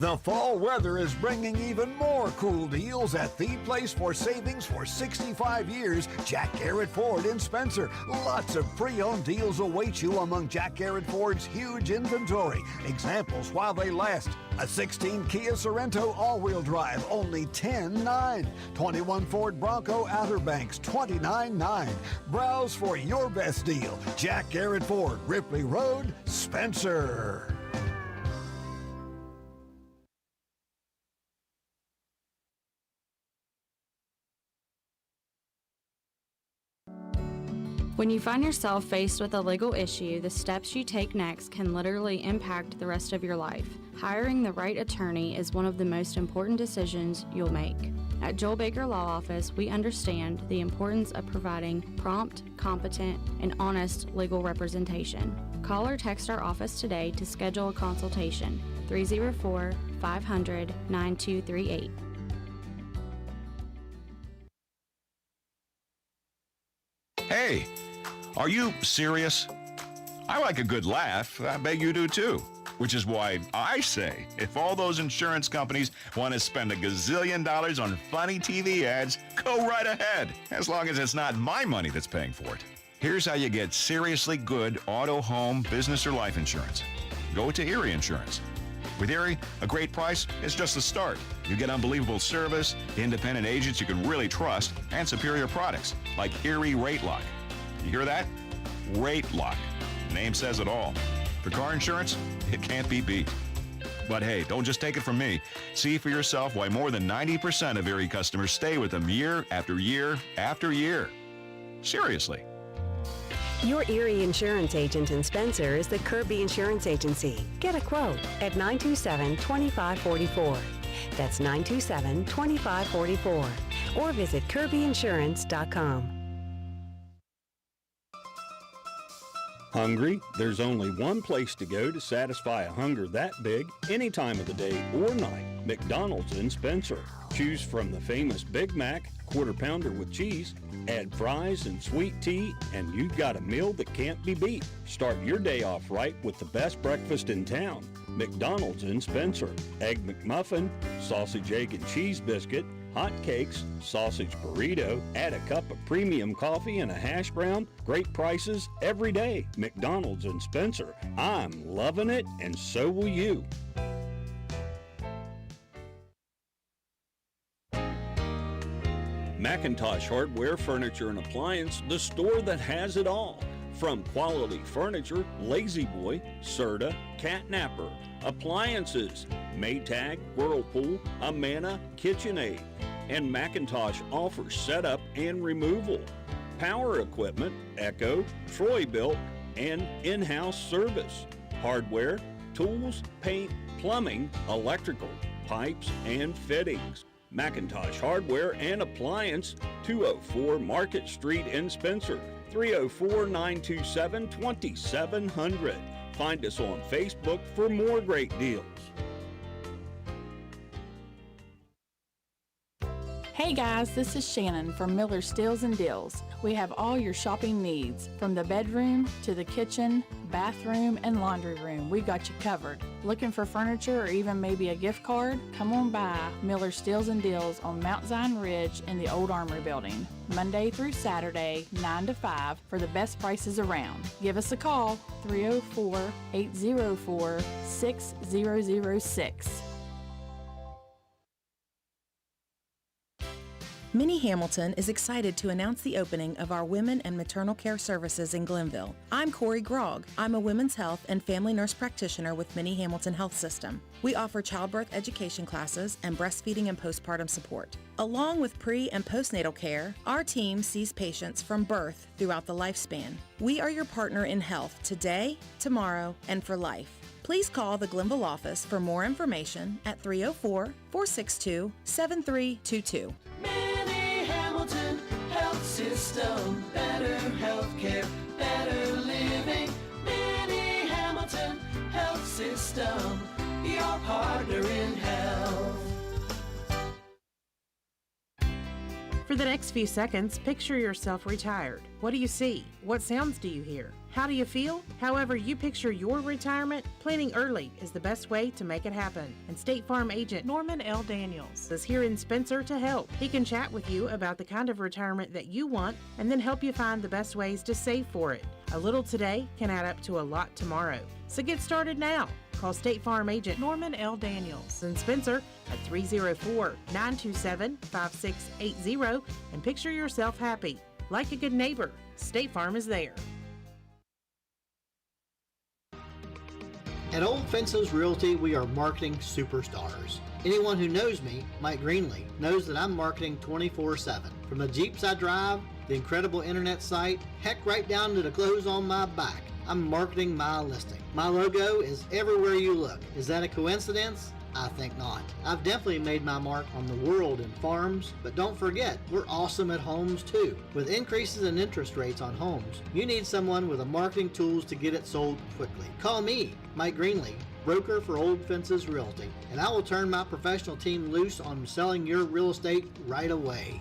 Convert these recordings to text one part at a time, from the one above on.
The fall weather is bringing even more cool deals at the place for savings for 65 years, Jack Garrett Ford in Spencer. Lots of pre-owned deals await you among Jack Garrett Ford's huge inventory. Examples while they last. A 16 Kia Sorento all-wheel drive, only $10,900. 21 Ford Bronco Outer Banks, $29,900. Browse for your best deal. Jack Garrett Ford, Ripley Road, Spencer. When you find yourself faced with a legal issue, the steps you take next can literally impact the rest of your life. Hiring the right attorney is one of the most important decisions you'll make. At Joel Baker Law Office, we understand the importance of providing prompt, competent, and honest legal representation. Call or text our office today to schedule a consultation. 304-500-9238. Hey, are you serious? I like a good laugh. I bet you do too. Which is why I say, if all those insurance companies want to spend $1 gazillion on funny TV ads, go right ahead, as long as it's not my money that's paying for it. Here's how you get seriously good auto, home, business, or life insurance. Go to Erie Insurance. With Erie, a great price is just the start. You get unbelievable service, independent agents you can really trust, and superior products like Erie Rate Lock. You hear that? Rate Lock. The name says it all. For car insurance, it can't be beat. But hey, don't just take it from me. See for yourself why more than 90% of Erie customers stay with them year after year after year. Seriously. Your Erie Insurance agent in Spencer is the Kirby Insurance Agency. Get a quote at 927-2544. That's 927-2544. Or visit kirbyinsurance.com. Hungry? There's only one place to go to satisfy a hunger that big any time of the day or night. McDonald's in Spencer. Choose from the famous Big Mac, quarter pounder with cheese, add fries and sweet tea, and you've got a meal that can't be beat. Start your day off right with the best breakfast in town. McDonald's in Spencer. Egg McMuffin, sausage, egg, and cheese biscuit, hot cakes, sausage burrito, add a cup of premium coffee and a hash brown. Great prices every day. McDonald's in Spencer. I'm loving it, and so will you. McIntosh Hardware, Furniture, and Appliance, the store that has it all. From quality furniture, Lazy Boy, Serta, Catnapper, appliances, Maytag, Whirlpool, Amana, KitchenAid, and McIntosh offers setup and removal, power equipment, Echo, Troy-Bilt, and in-house service, hardware, tools, paint, plumbing, electrical, pipes, and fittings. McIntosh Hardware and Appliance, 204 Market Street in Spencer, 304-927-2700. Find us on Facebook for more great deals. Hey guys, this is Shannon from Miller Steels and Deals. We have all your shopping needs, from the bedroom to the kitchen, bathroom, and laundry room. We've got you covered. Looking for furniture or even maybe a gift card? Come on by Miller Steels and Deals on Mount Zion Ridge in the Old Armory Building, Monday through Saturday, 9 to 5 for the best prices around. Give us a call, 304-804-6006. Minnie Hamilton is excited to announce the opening of our Women and Maternal Care Services in Glenville. I'm Corey Grogg. I'm a women's health and family nurse practitioner with Minnie Hamilton Health System. We offer childbirth education classes and breastfeeding and postpartum support. Along with pre- and postnatal care, our team sees patients from birth throughout the lifespan. We are your partner in health today, tomorrow, and for life. Please call the Glenville office for more information at 304-462-7322. Hamilton Health System, better healthcare, better living. Minnie Hamilton Health System, your partner in health. For the next few seconds, picture yourself retired. What do you see? What sounds do you hear? How do you feel? However you picture your retirement, planning early is the best way to make it happen. And State Farm agent Norman L. Daniels is here in Spencer to help. He can chat with you about the kind of retirement that you want and then help you find the best ways to save for it. A little today can add up to a lot tomorrow. So get started now. Call State Farm agent Norman L. Daniels in Spencer at 304-927-5680 and picture yourself happy. Like a good neighbor, State Farm is there. At Old Fences Realty, we are marketing superstars. Anyone who knows me, Mike Greenlee, knows that I'm marketing 24/7. From the Jeeps I drive, the incredible internet site, heck, right down to the clothes on my back, I'm marketing my listing. My logo is everywhere you look. Is that a coincidence? I think not. I've definitely made my mark on the world in farms, but don't forget, we're awesome at homes too. With increases in interest rates on homes, you need someone with the marketing tools to get it sold quickly. Call me, Mike Greenlee, broker for Old Fences Realty, and I will turn my professional team loose on selling your real estate right away.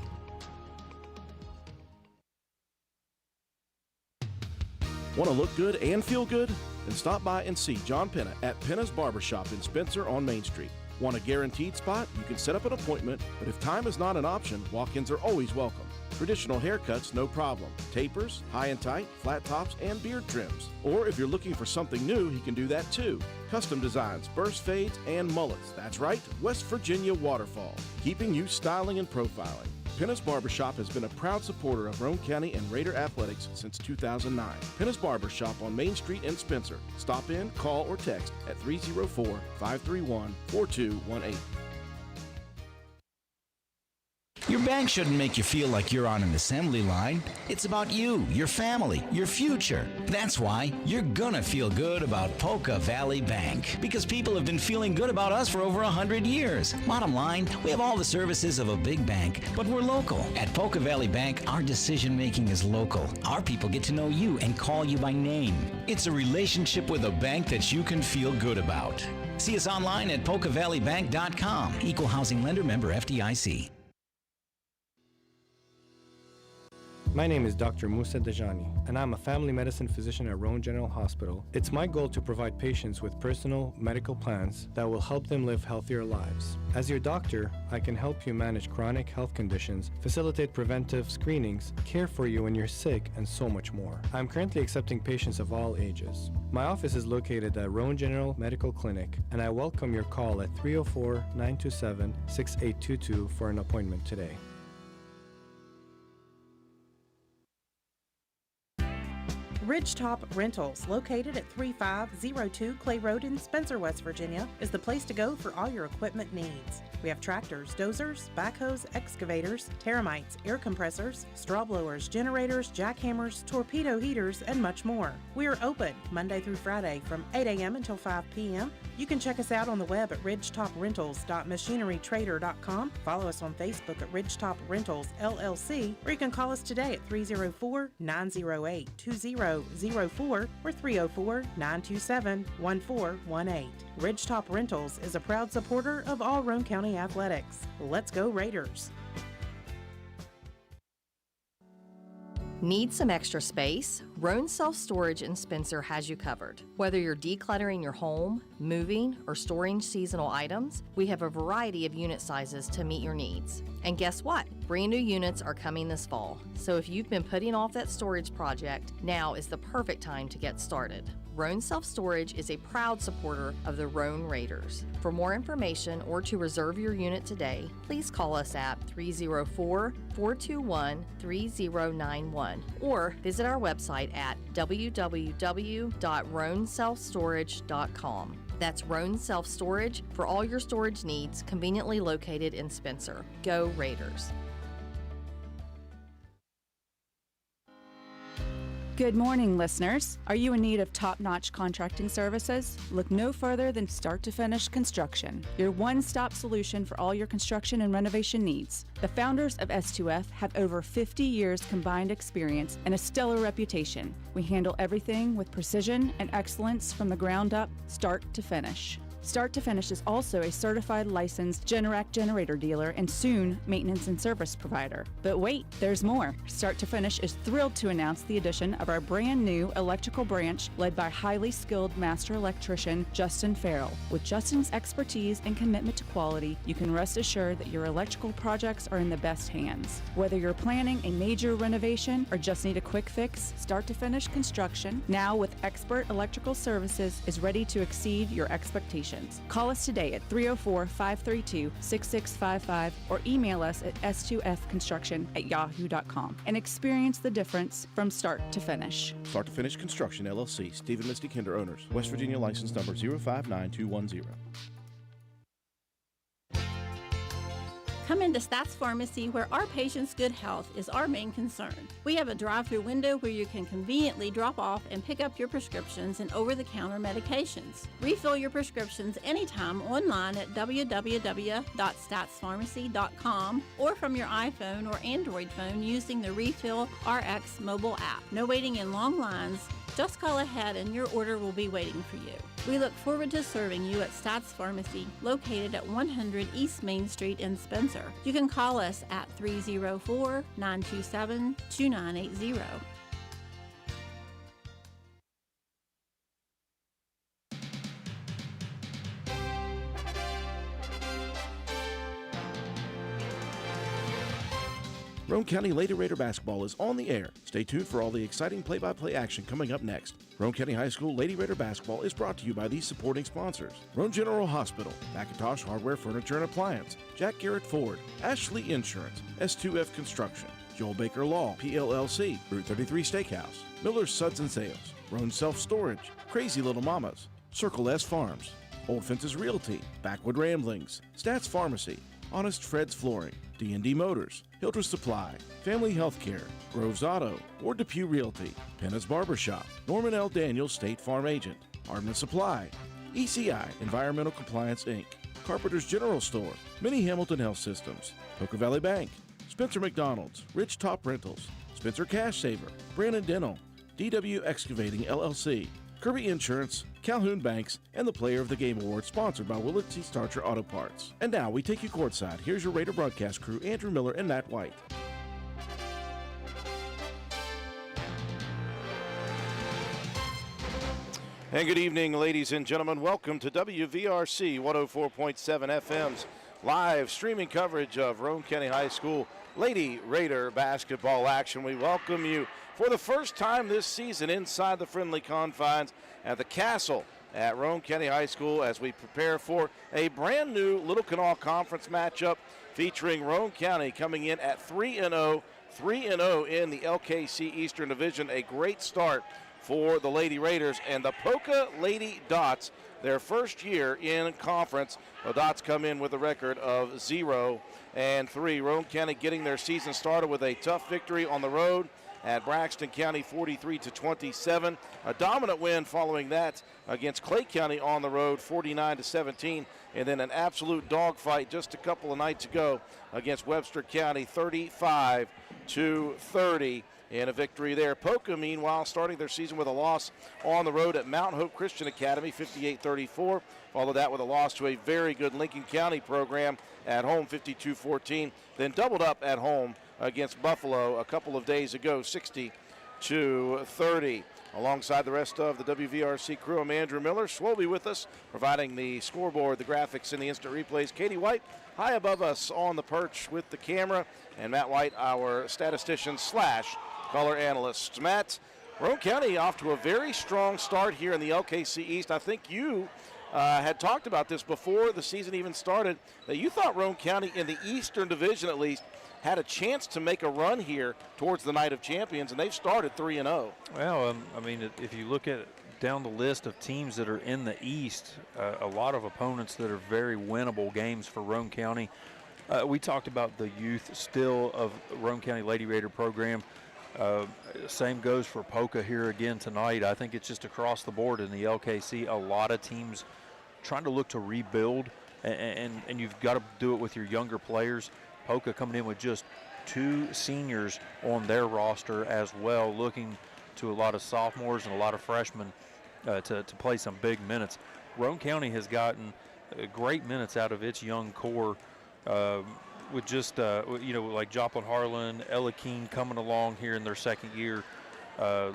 Want to look good and feel good? Then stop by and see John Penna at Penna's Barbershop in Spencer on Main Street. Want a guaranteed spot? You can set up an appointment, but if time is not an option, walk-ins are always welcome. Traditional haircuts, no problem. Tapers, high and tight, flat tops, and beard trims. Or if you're looking for something new, he can do that too. Custom designs, burst fades, and mullets. That's right, West Virginia Waterfall. Keeping you styling and profiling. Penna's Barbershop has been a proud supporter of Roane County and Raider athletics since 2009. Penna's Barbershop on Main Street in Spencer. Stop in, call, or text at 304-531-4218. Your bank shouldn't make you feel like you're on an assembly line. It's about you, your family, your future. That's why you're gonna feel good about Poca Valley Bank, because people have been feeling good about us for over 100 years. Bottom line, we have all the services of a big bank, but we're local. At Poca Valley Bank, our decision making is local. Our people get to know you and call you by name. It's a relationship with a bank that you can feel good about. See us online at PocaValleyBank.com. Equal housing lender, member FDIC. My name is Dr. Musa Dajani, and I'm a family medicine physician at Roane General Hospital. It's my goal to provide patients with personal medical plans that will help them live healthier lives. As your doctor, I can help you manage chronic health conditions, facilitate preventive screenings, care for you when you're sick, and so much more. I'm currently accepting patients of all ages. My office is located at Roane General Medical Clinic, and I welcome your call at 304-927-6822 for an appointment today. Ridgetop Rentals, located at 3502 Clay Road in Spencer, West Virginia, is the place to go for all your equipment needs. We have tractors, dozers, backhoes, excavators, termites, air compressors, straw blowers, generators, jackhammers, torpedo heaters, and much more. We are open Monday through Friday from 8 a.m. until 5 p.m. You can check us out on the web at ridgetoprentals.machinerytrader.com. Follow us on Facebook at Ridgetop Rentals LLC, or you can call us today at 304-908-2004 or 304-927-1418. Ridgetop Rentals is a proud supporter of all Roane County athletics. Let's go Raiders! Need some extra space? Roane Self Storage in Spencer has you covered. Whether you're decluttering your home, moving, or storing seasonal items, we have a variety of unit sizes to meet your needs. And guess what? Brand new units are coming this fall. So if you've been putting off that storage project, now is the perfect time to get started. Roane Self Storage is a proud supporter of the Roane Raiders. For more information or to reserve your unit today, please call us at 304-421-3091 or visit our website at www.roaneselfstorage.com. That's Roane Self Storage for all your storage needs, conveniently located in Spencer. Go Raiders! Good morning, listeners. Are you in need of top-notch contracting services? Look no further than Start to Finish Construction, your one-stop solution for all your construction and renovation needs. The founders of S2F have over 50 years combined experience and a stellar reputation. We handle everything with precision and excellence from the ground up, start to finish. Start to Finish is also a certified licensed Generac generator dealer and soon maintenance and service provider. But wait, there's more. Start to Finish is thrilled to announce the addition of our brand new electrical branch led by highly skilled master electrician Justin Farrell. With Justin's expertise and commitment to quality, you can rest assured that your electrical projects are in the best hands. Whether you're planning a major renovation or just need a quick fix, Start to Finish Construction, now with expert electrical services, is ready to exceed your expectations. Call us today at 304-532-6655 or email us at s2fconstruction@yahoo.com and experience the difference from start to finish. Start to Finish Construction, LLC, Stephen Misty Kinder owners, West Virginia license number 059210. Come into Stats Pharmacy, where our patients' good health is our main concern. We have a drive-through window where you can conveniently drop off and pick up your prescriptions and over-the-counter medications. Refill your prescriptions anytime online at www.statspharmacy.com or from your iPhone or Android phone using the Refill RX mobile app. No waiting in long lines. Just call ahead and your order will be waiting for you. We look forward to serving you at Stats Pharmacy, located at 100 East Main Street in Spencer. You can call us at 304-927-2980. Roane County Lady Raider basketball is on the air. Stay tuned for all the exciting play-by-play action coming up next. Roane County High School Lady Raider basketball is brought to you by these supporting sponsors: Roane General Hospital, McIntosh Hardware, Furniture and Appliance, Jack Garrett Ford, Ashley Insurance, S2F Construction, Joel Baker Law, PLLC, Route 33 Steakhouse, Miller's Suds and Sales, Roane Self Storage, Crazy Little Mamas, Circle S Farms, Old Fences Realty, Backwood Ramblings, Stats Pharmacy, Honest Fred's Flooring, D&D Motors, Hildreth Supply, Family Healthcare, Groves Auto, Ward Depew Realty, Penna's Barbershop, Norman L. Daniels State Farm Agent, Hardman Supply, ECI Environmental Compliance Inc., Carpenter's General Store, Mini Hamilton Health Systems, Poca Valley Bank, Spencer McDonald's, Rich Top Rentals, Spencer Cash Saver, Brandon Dental, DW Excavating LLC, Kirby Insurance, Calhoun Banks, and the Player of the Game Award, sponsored by Willett T. Starcher Auto Parts. And now we take you courtside. Here's your Raider broadcast crew, Andrew Miller and Matt White. And good evening, ladies and gentlemen. Welcome to WVRC 104.7 FM's live streaming coverage of Roane County High School Lady Raider basketball action. We welcome you for the first time this season inside the friendly confines at the Castle at Roane County High School as we prepare for a brand new Little Kanawha Conference matchup featuring Roane County coming in at 3-0 in the LKC Eastern Division. A great start for the Lady Raiders and the Poca Lady Dots, their first year in conference. The Dots come in with a record of 0-3. Roane County getting their season started with a tough victory on the road at Braxton County 43-27. A dominant win following that against Clay County on the road 49-17. And then an absolute dogfight just a couple of nights ago against Webster County 35-30 in a victory there. Poca, meanwhile, starting their season with a loss on the road at Mount Hope Christian Academy 58-34. Followed that with a loss to a very good Lincoln County program at home 52-14. Then doubled up at home against Buffalo a couple of days ago, 60-30. Alongside the rest of the WVRC crew, I'm Andrew Miller. Will be with us, providing the scoreboard, the graphics, and the instant replays. Katie White, high above us on the perch with the camera, and Matt White, our statistician / color analyst. Matt, Roane County off to a very strong start here in the LKC East. I think you had talked about this before the season even started, that you thought Roane County in the Eastern Division at least had a chance to make a run here towards the Night of Champions, and they've started 3-0. Well, I mean, if you look at down the list of teams that are in the East, a lot of opponents that are very winnable games for Roane County. We talked about the youth still of Roane County Lady Raider program. Same goes for Poca here again tonight. I think it's just across the board in the LKC. A lot of teams trying to look to rebuild, and you've got to do it with your younger players. Poca coming in with just 2 seniors on their roster as well, looking to a lot of sophomores and a lot of freshmen to play some big minutes. Roane County has gotten great minutes out of its young core with just, like Joplin Harlan, Ella Keene coming along here in their second year,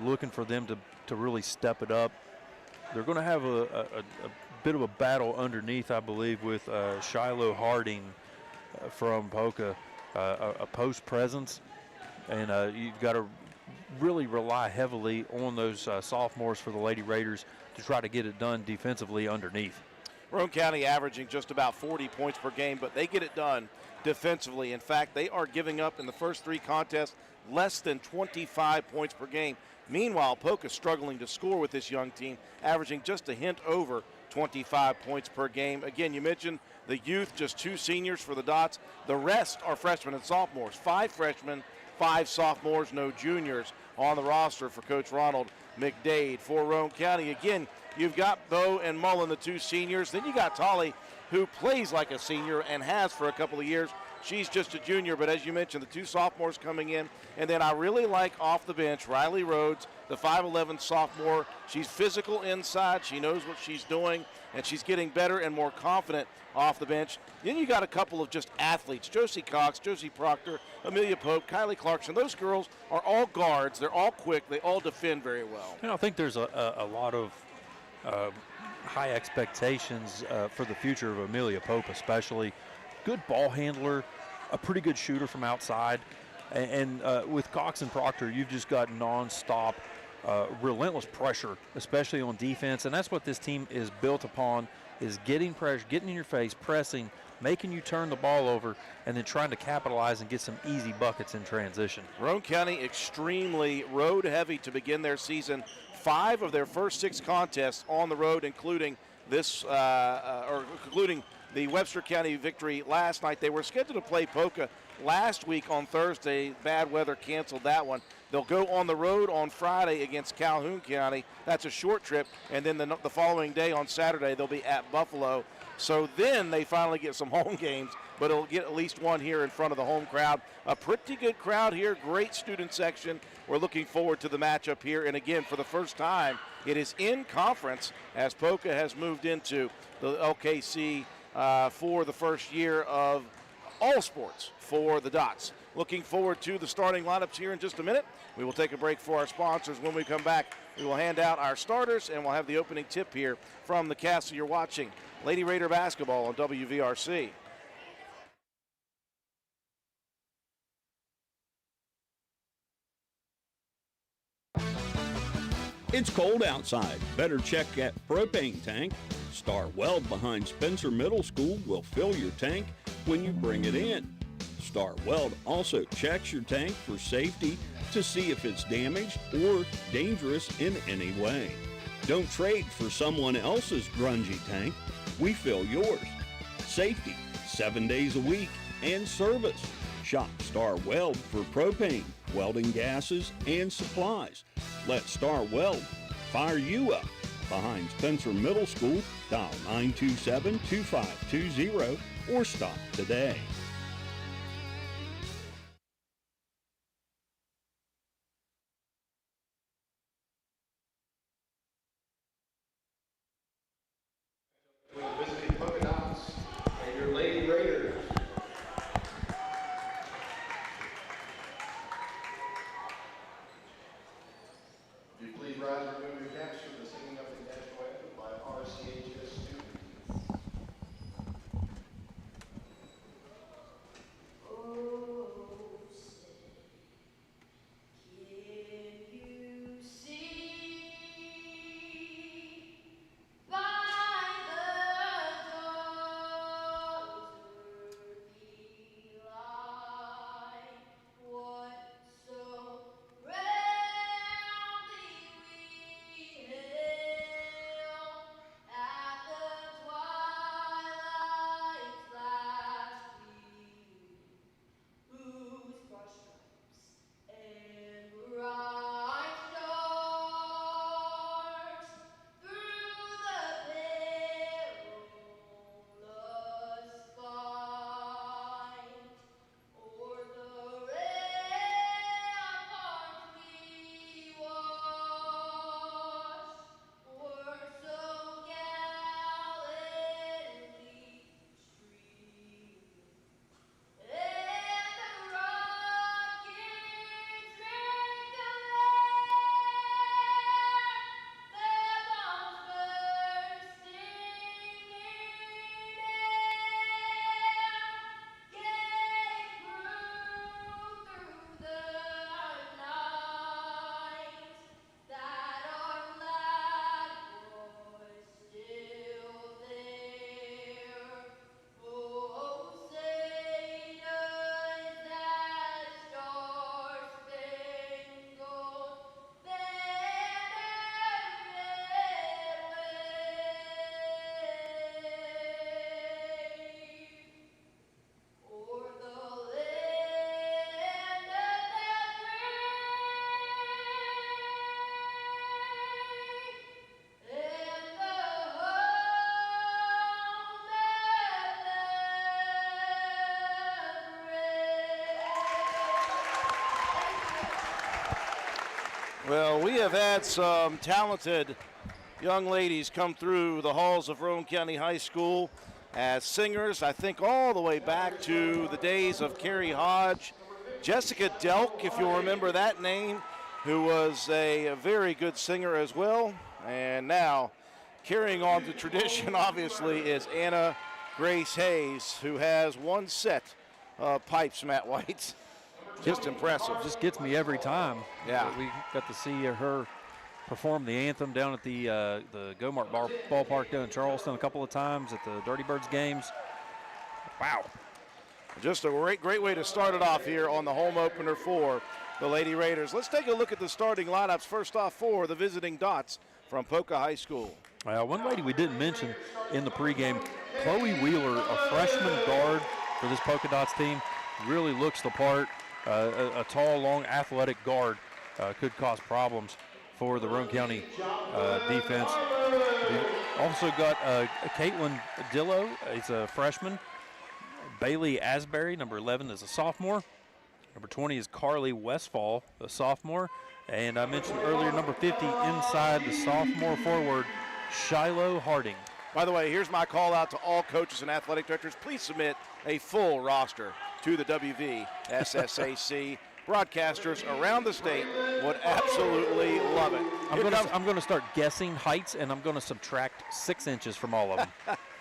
looking for them to really step it up. They're going to have a bit of a battle underneath, I believe, with Shiloh Harding from Poca, a post presence. And you've got to really rely heavily on those sophomores for the Lady Raiders to try to get it done defensively underneath. Roane County averaging just about 40 points per game, but they get it done defensively. In fact, they are giving up in the first 3 contests less than 25 points per game. Meanwhile, Poca struggling to score with this young team, averaging just a hint over 25 points per game. Again, you mentioned the youth, just 2 seniors for the Dots. The rest are freshmen and sophomores. 5 freshmen, 5 sophomores, no juniors on the roster for Coach Ronald McDade. For Roane County, again, you've got Bo and Mullen, the 2 seniors. Then you got Tolly, who plays like a senior and has for a couple of years. She's just a junior, but as you mentioned, the 2 sophomores coming in. And then I really like off the bench, Riley Rhodes, the 5'11 sophomore. She's physical inside. She knows what she's doing, and she's getting better and more confident off the bench. Then you got a couple of just athletes, Josie Cox, Josie Proctor, Amelia Pope, Kylie Clarkson. Those girls are all guards. They're all quick. They all defend very well. I think there's a lot of high expectations for the future of Amelia Pope, especially. Good ball handler, a pretty good shooter from outside. And with Cox and Proctor, you've just got nonstop, relentless pressure, especially on defense. And that's what this team is built upon, is getting pressure, getting in your face, pressing, making you turn the ball over, and then trying to capitalize and get some easy buckets in transition. Roane County extremely road heavy to begin their season. 5 of their first 6 contests on the road, including this, including the Webster County victory last night. They were scheduled to play Poca last week on Thursday. Bad weather canceled that one. They'll go on the road on Friday against Calhoun County. That's a short trip. And then the following day on Saturday, they'll be at Buffalo. So then they finally get some home games, but it'll get at least one here in front of the home crowd. A pretty good crowd here, great student section. We're looking forward to the matchup here. And again, for the first time, it is in conference as Poca has moved into the LKC for the first year of all sports for the Dots. Looking forward to the starting lineups here in just a minute. We will take a break for our sponsors. When we come back, we will hand out our starters, and we'll have the opening tip here from the castle. You're watching Lady Raider basketball on WVRC. It's cold outside. Better check that propane tank. Star Weld behind Spencer Middle School will fill your tank when you bring it in. Star Weld also checks your tank for safety to see if it's damaged or dangerous in any way. Don't trade for someone else's grungy tank. We fill yours. Safety, 7 days a week, and service. Shop Star Weld for propane, welding gases, and supplies. Let Star Weld fire you up. Behind Spencer Middle School, dial 927-2520 or stop today. Visiting Poca Dots and your Lady Raiders. Would you please rise and remove your caps for the singing of the national anthem by RCHS students. Well, we have had some talented young ladies come through the halls of Roane County High School as singers, I think all the way back to the days of Carrie Hodge, Jessica Delk, if you'll remember that name, who was a very good singer as well. And now, carrying on the tradition, obviously, is Anna Grace Hayes, who has one set of pipes, Matt White. Just impressive. Just gets me every time. Yeah. We got to see her perform the anthem down at the Go-Mart ballpark down in Charleston a couple of times at the Dirty Birds games. Wow. Just a great way to start it off here on the home opener for the Lady Raiders. Let's take a look at the starting lineups. First off for the visiting Dots from Poca High School. One lady we didn't mention in the pregame, Chloe Wheeler, a freshman guard for this Polka Dots team, really looks the part. A tall, long, athletic guard could cause problems for the Roane County defense. We also got Caitlin Dillo, is a freshman. Bailey Asbury, number 11, is a sophomore. Number 20 is Carly Westfall, a sophomore. And I mentioned earlier, number 50, inside the sophomore forward, Shiloh Harding. By the way, here's my call out to all coaches and athletic directors. Please submit a full roster to the WVSSAC. Broadcasters around the state would absolutely love it. I'm going to start guessing heights, and I'm going to subtract 6 inches from all of them.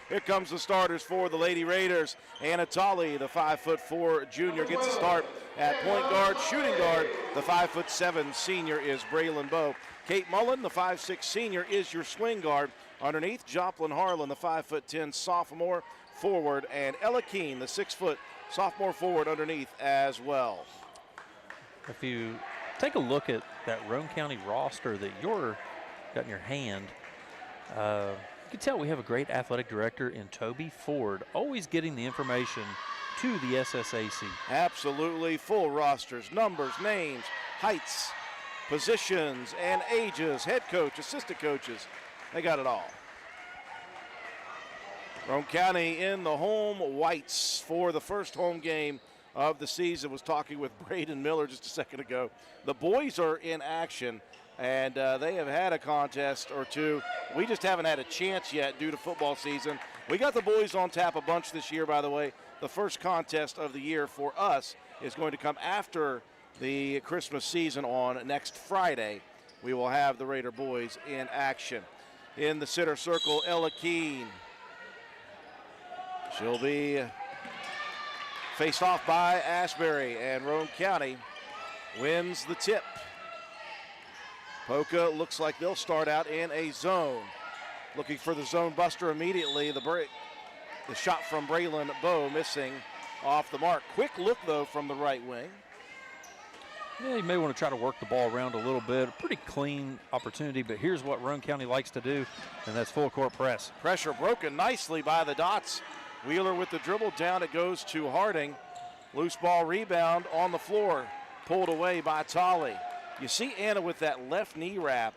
Here comes the starters for the Lady Raiders. Anatoly, the 5'4" junior, gets a start at point guard. Shooting guard, the 5'7" senior is Braylon Bowe. Kate Mullen, the 5'6" senior, is your swing guard. Underneath, Joplin Harlan, the 5'10" sophomore forward, and Ella Keene, the 6' sophomore forward underneath as well. If you take a look at that Roane County roster that you're got in your hand, you can tell we have a great athletic director in Toby Ford, always getting the information to the SSAC. Absolutely, full rosters, numbers, names, heights, positions, and ages, head coach, assistant coaches, they got it all. Roane County in the home whites for the first home game of the season. Was talking with Braden Miller just a second ago. The boys are in action, and they have had a contest or two. We just haven't had a chance yet due to football season. We got the boys on tap a bunch this year, by the way. The first contest of the year for us is going to come after the Christmas season on next Friday. We will have the Raider boys in action. In the center circle, Ella Keene. She'll be faced off by Asbury, and Roane County wins the tip. Poca looks like they'll start out in a zone. Looking for the zone buster immediately. The shot from Braylon Bowe missing off the mark. Quick look, though, from the right wing. Yeah, you may want to try to work the ball around a little bit. A pretty clean opportunity, but here's what Roane County likes to do, and that's full court press. Pressure broken nicely by the Dots. Wheeler with the dribble down. It goes to Harding. Loose ball rebound on the floor. Pulled away by Tolley. You see Anna with that left knee wrap.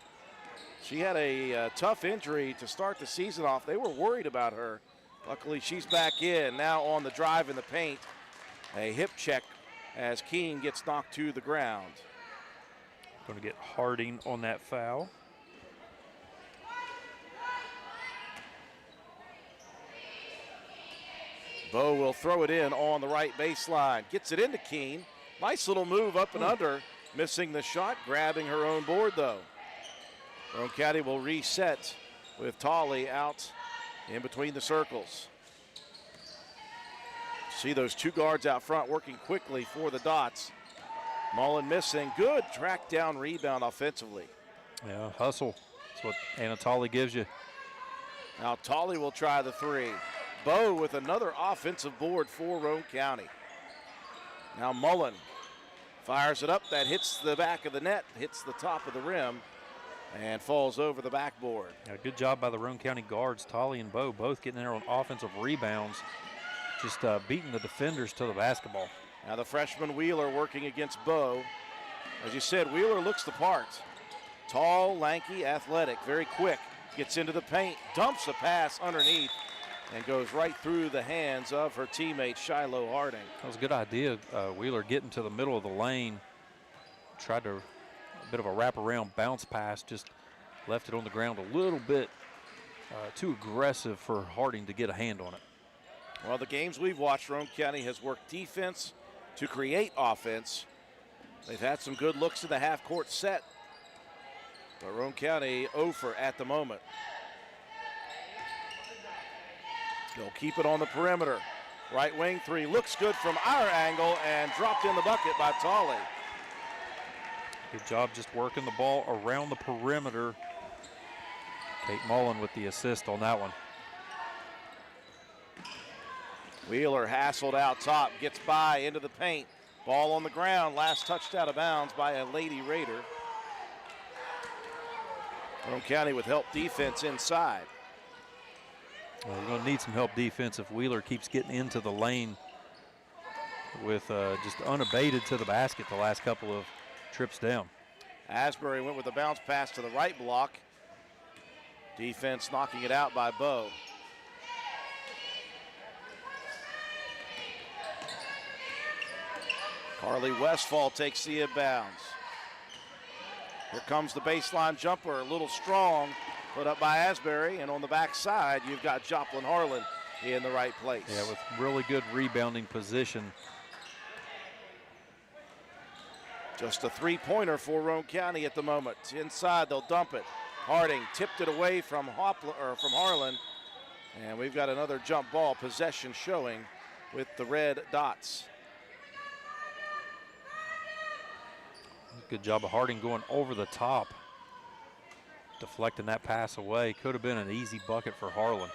She had a tough injury to start the season off. They were worried about her. Luckily, she's back in. Now on the drive in the paint. A hip check as Keene gets knocked to the ground. Going to get Harding on that foul. Bowe will throw it in on the right baseline. Gets it into Keene. Nice little move up and under. Missing the shot, grabbing her own board, though. Roane County will reset with Tolley out in between the circles. See those two guards out front working quickly for the Dots. Mullen missing. Good track down rebound offensively. Yeah, hustle. That's what Anatoly gives you. Now Tolley will try the three. Bowe with another offensive board for Roane County. Now Mullen fires it up. That hits the back of the net, hits the top of the rim, and falls over the backboard. Yeah, good job by the Roane County guards. Tolley and Bowe both getting there on offensive rebounds, just beating the defenders to the basketball. Now the freshman Wheeler working against Bowe. As you said, Wheeler looks the part. Tall, lanky, athletic, very quick. Gets into the paint, dumps a pass underneath, and goes right through the hands of her teammate, Shiloh Harding. That was a good idea. Wheeler getting to the middle of the lane, tried to bit of a wraparound bounce pass, just left it on the ground a little bit too aggressive for Harding to get a hand on it. Well, the games we've watched, Roane County has worked defense to create offense. They've had some good looks in the half-court set, but Roane County 0 for at the moment. They'll keep it on the perimeter. Right wing three looks good from our angle and dropped in the bucket by Tolley. Good job just working the ball around the perimeter. Kate Mullen with the assist on that one. Wheeler hassled out top, gets by into the paint. Ball on the ground, last touched out of bounds by a Lady Raider. Roane County with help defense inside. Well, we're going to need some help defense if Wheeler keeps getting into the lane with just unabated to the basket the last couple of trips down. Asbury went with a bounce pass to the right block. Defense knocking it out by Bowe. Carly Westfall takes the inbounds. Here comes the baseline jumper, a little strong, put up by Asbury, and on the backside, you've got Joplin Harlan in the right place. Yeah, with really good rebounding position. Just a three-pointer for Roane County at the moment. Inside, they'll dump it. Harding tipped it away from Harlan, and we've got another jump ball possession showing with the red dots. Good job of Harding going over the top, deflecting that pass away. Could have been an easy bucket for Harlan.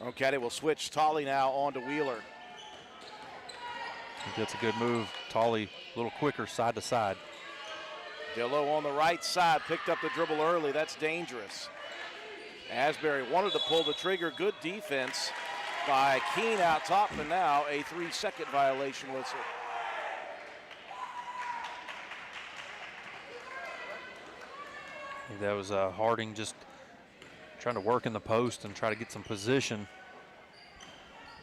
Roane County will switch Tolley now on to Wheeler. I think that's a good move. Tolley a little quicker side to side. Dillow on the right side, picked up the dribble early. That's dangerous. Asbury wanted to pull the trigger. Good defense by Keene out top, and now a 3-second violation whistle. I think that was Harding just trying to work in the post and try to get some position.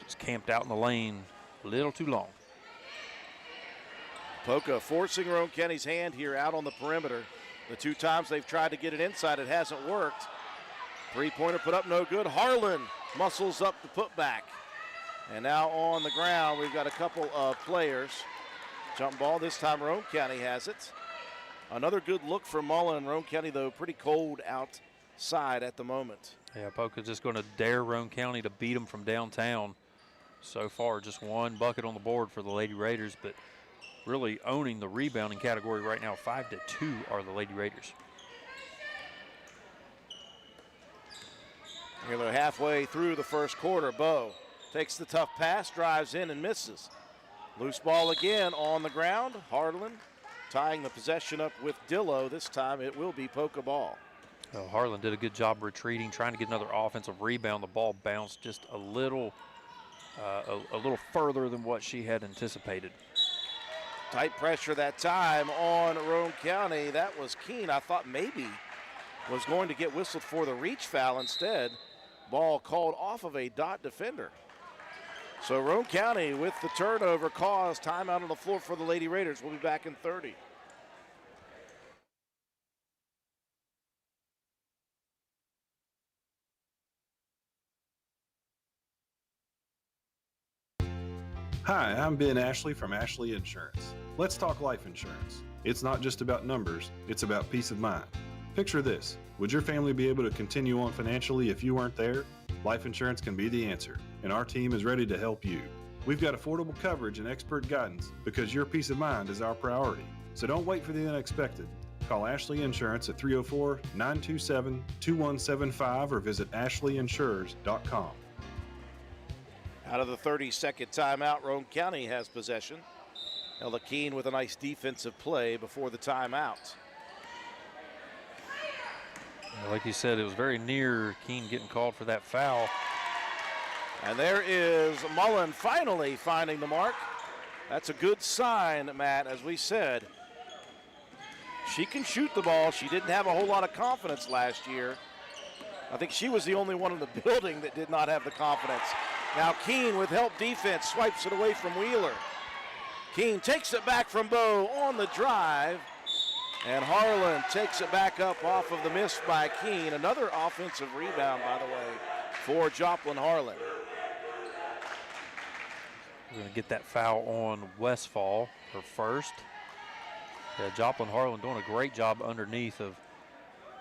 Just camped out in the lane a little too long. Poca forcing Roane County's hand here out on the perimeter. The two times they've tried to get it inside, it hasn't worked. Three-pointer put up no good. Harlan muscles up the putback. And now on the ground, we've got a couple of players. Jump ball, this time Roane County has it. Another good look for Mullen. Roane County, though, pretty cold outside at the moment. Yeah, Poca's just going to dare Roane County to beat them from downtown. So far, just one bucket on the board for the Lady Raiders, but really owning the rebounding category right now. 5-2 are the Lady Raiders. They're halfway through the first quarter. Bowe takes the tough pass, drives in and misses. Loose ball again on the ground. Harlan tying the possession up with Dillow. This time it will be Poca ball. Well, Harlan did a good job retreating, trying to get another offensive rebound. The ball bounced just a little further than what she had anticipated. Tight pressure that time on Roane County. That was Keene. I thought maybe was going to get whistled for the reach foul instead. Ball called off of a dot defender. So Roane County with the turnover caused timeout on the floor for the Lady Raiders. We'll be back in 30. Hi, I'm Ben Ashley from Ashley Insurance. Let's talk life insurance. It's not just about numbers, it's about peace of mind. Picture this. Would your family be able to continue on financially if you weren't there? Life insurance can be the answer, and our team is ready to help you. We've got affordable coverage and expert guidance because your peace of mind is our priority. So don't wait for the unexpected. Call Ashley Insurance at 304-927-2175 or visit ashleyinsurers.com. Out of the 30-second timeout, Roane County has possession. Ella Keene with a nice defensive play before the timeout. Like you said, it was very near Keene getting called for that foul. And there is Mullen finally finding the mark. That's a good sign, Matt, as we said. She can shoot the ball. She didn't have a whole lot of confidence last year. I think she was the only one in the building that did not have the confidence. Now Keene with help defense swipes it away from Wheeler. Keene takes it back from Bowe on the drive, And Harlan takes it back up off of the miss by Keene. Another offensive rebound, by the way, for Joplin Harlan. We're going to get that foul on Westfall, her first. Yeah, Joplin Harlan doing a great job underneath of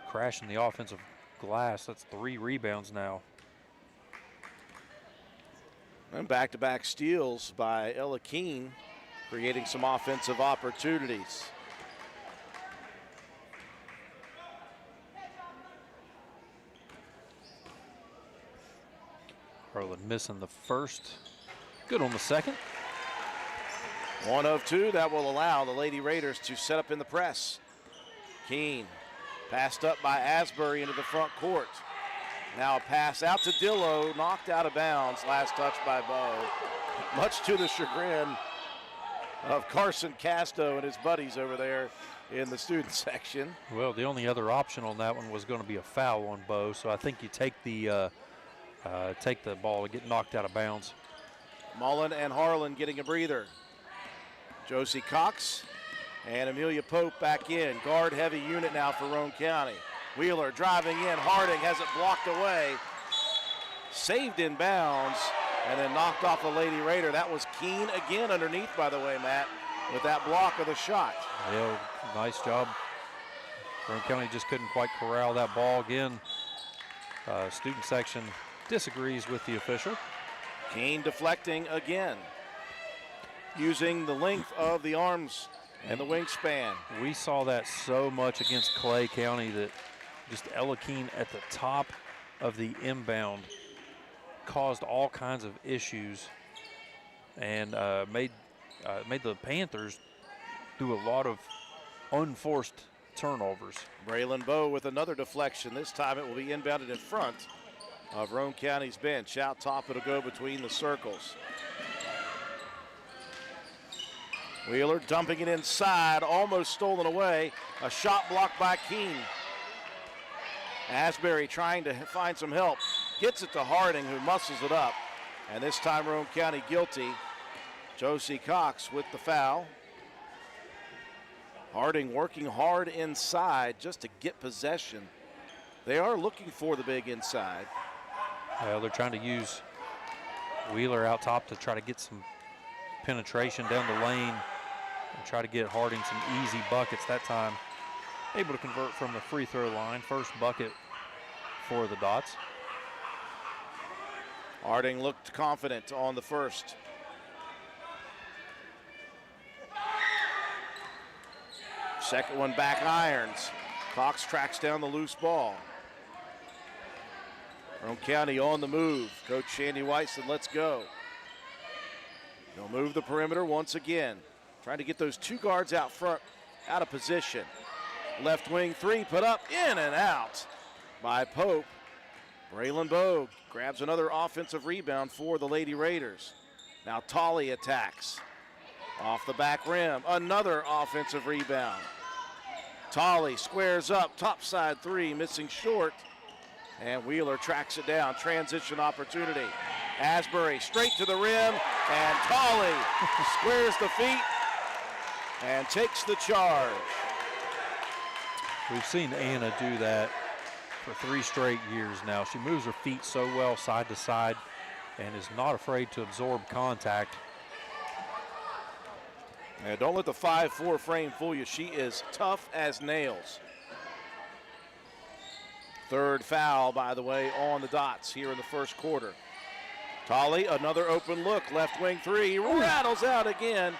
crashing the offensive glass. That's 3 rebounds now. And back-to-back steals by Ella Keene, creating some offensive opportunities. Harlan missing the first. Good on the second. 1 of 2, that will allow the Lady Raiders to set up in the press. Keene passed up by Asbury into the front court. Now a pass out to Dillo, knocked out of bounds, last touch by Bowe. Much to the chagrin of Carson Casto and his buddies over there in the student section. Well, the only other option on that one was going to be a foul on Bowe, so I think you take the ball and get knocked out of bounds. Mullen and Harlan getting a breather. Josie Cox and Amelia Pope back in. Guard heavy unit now for Roane County. Wheeler driving in. Harding has it blocked away. Saved in bounds and then knocked off the Lady Raider. That was Keene again underneath, by the way, Matt, with that block of the shot. Yeah, nice job. Roane County just couldn't quite corral that ball again. Student section disagrees with the official. Keene deflecting again, using the length of the arms and the wingspan. We saw that so much against Clay County that just Ella Keene at the top of the inbound caused all kinds of issues and made the Panthers do a lot of unforced turnovers. Braylon Bowe with another deflection. This time it will be inbounded in front of Roane County's bench. Out top, it'll go between the circles. Wheeler dumping it inside, almost stolen away. A shot blocked by Keene. Asbury trying to find some help. Gets it to Harding, who muscles it up. And this time Roane County guilty. Josie Cox with the foul. Harding working hard inside just to get possession. They are looking for the big inside. Well, they're trying to use Wheeler out top to try to get some penetration down the lane and try to get Harding some easy buckets that time. Able to convert from the free throw line. First bucket for the Dots. Harding looked confident on the first. Second one back irons. Cox tracks down the loose ball. Roane County on the move. Coach Shandy White said, let's go. They'll move the perimeter once again. Trying to get those 2 guards out front, out of position. Left wing 3 put up, in and out by Pope. Braylon Bowe grabs another offensive rebound for the Lady Raiders. Now Tolley attacks. Off the back rim, another offensive rebound. Tolley squares up, top side 3, missing short. And Wheeler tracks it down, transition opportunity. Asbury straight to the rim, and Tolley squares the feet and takes the charge. We've seen Anna do that for 3 straight years now. She moves her feet so well side to side and is not afraid to absorb contact. And don't let the 5'4" frame fool you. She is tough as nails. Third foul, by the way, on the Dots here in the first quarter. Tolley, another open look, left wing 3, rattles out again.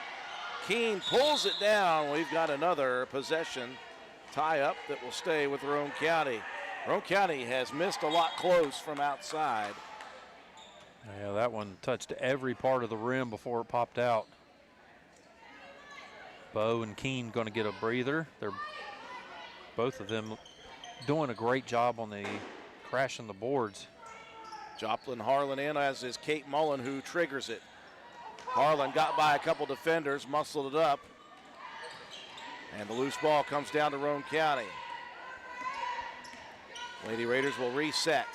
Keene pulls it down. We've got another possession tie-up that will stay with Roane County. Roane County has missed a lot close from outside. Yeah, that one touched every part of the rim before it popped out. Bowe and Keene going to get a breather. They're both of them doing a great job on the crashing the boards. Joplin Harlan in, as is Kate Mullen, who triggers it. Harlan got by a couple defenders, muscled it up. And the loose ball comes down to Roane County. Lady Raiders will reset.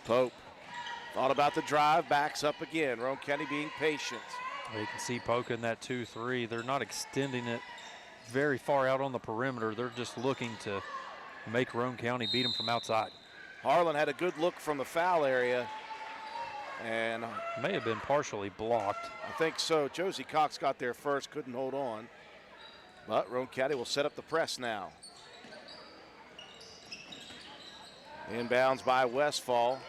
Pope thought about the drive, backs up again. Roane County being patient. You can see Poca in that 2-3. They're not extending it very far out on the perimeter. They're just looking to make Roane County beat them from outside. Harlan had a good look from the foul area, and may have been partially blocked. I think so. Josie Cox got there first, couldn't hold on. But Roane County will set up the press now. Inbounds by Westfall.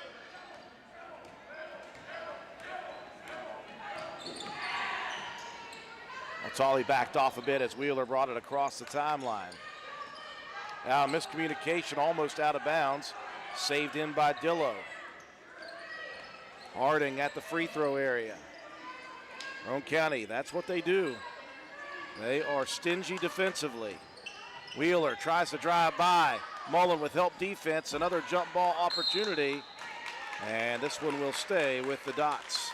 Tolly backed off a bit as Wheeler brought it across the timeline. Now miscommunication, almost out of bounds. Saved in by Dillo. Harding at the free throw area. Roane County, that's what they do. They are stingy defensively. Wheeler tries to drive by. Mullen with help defense, another jump ball opportunity. And this one will stay with the Dots.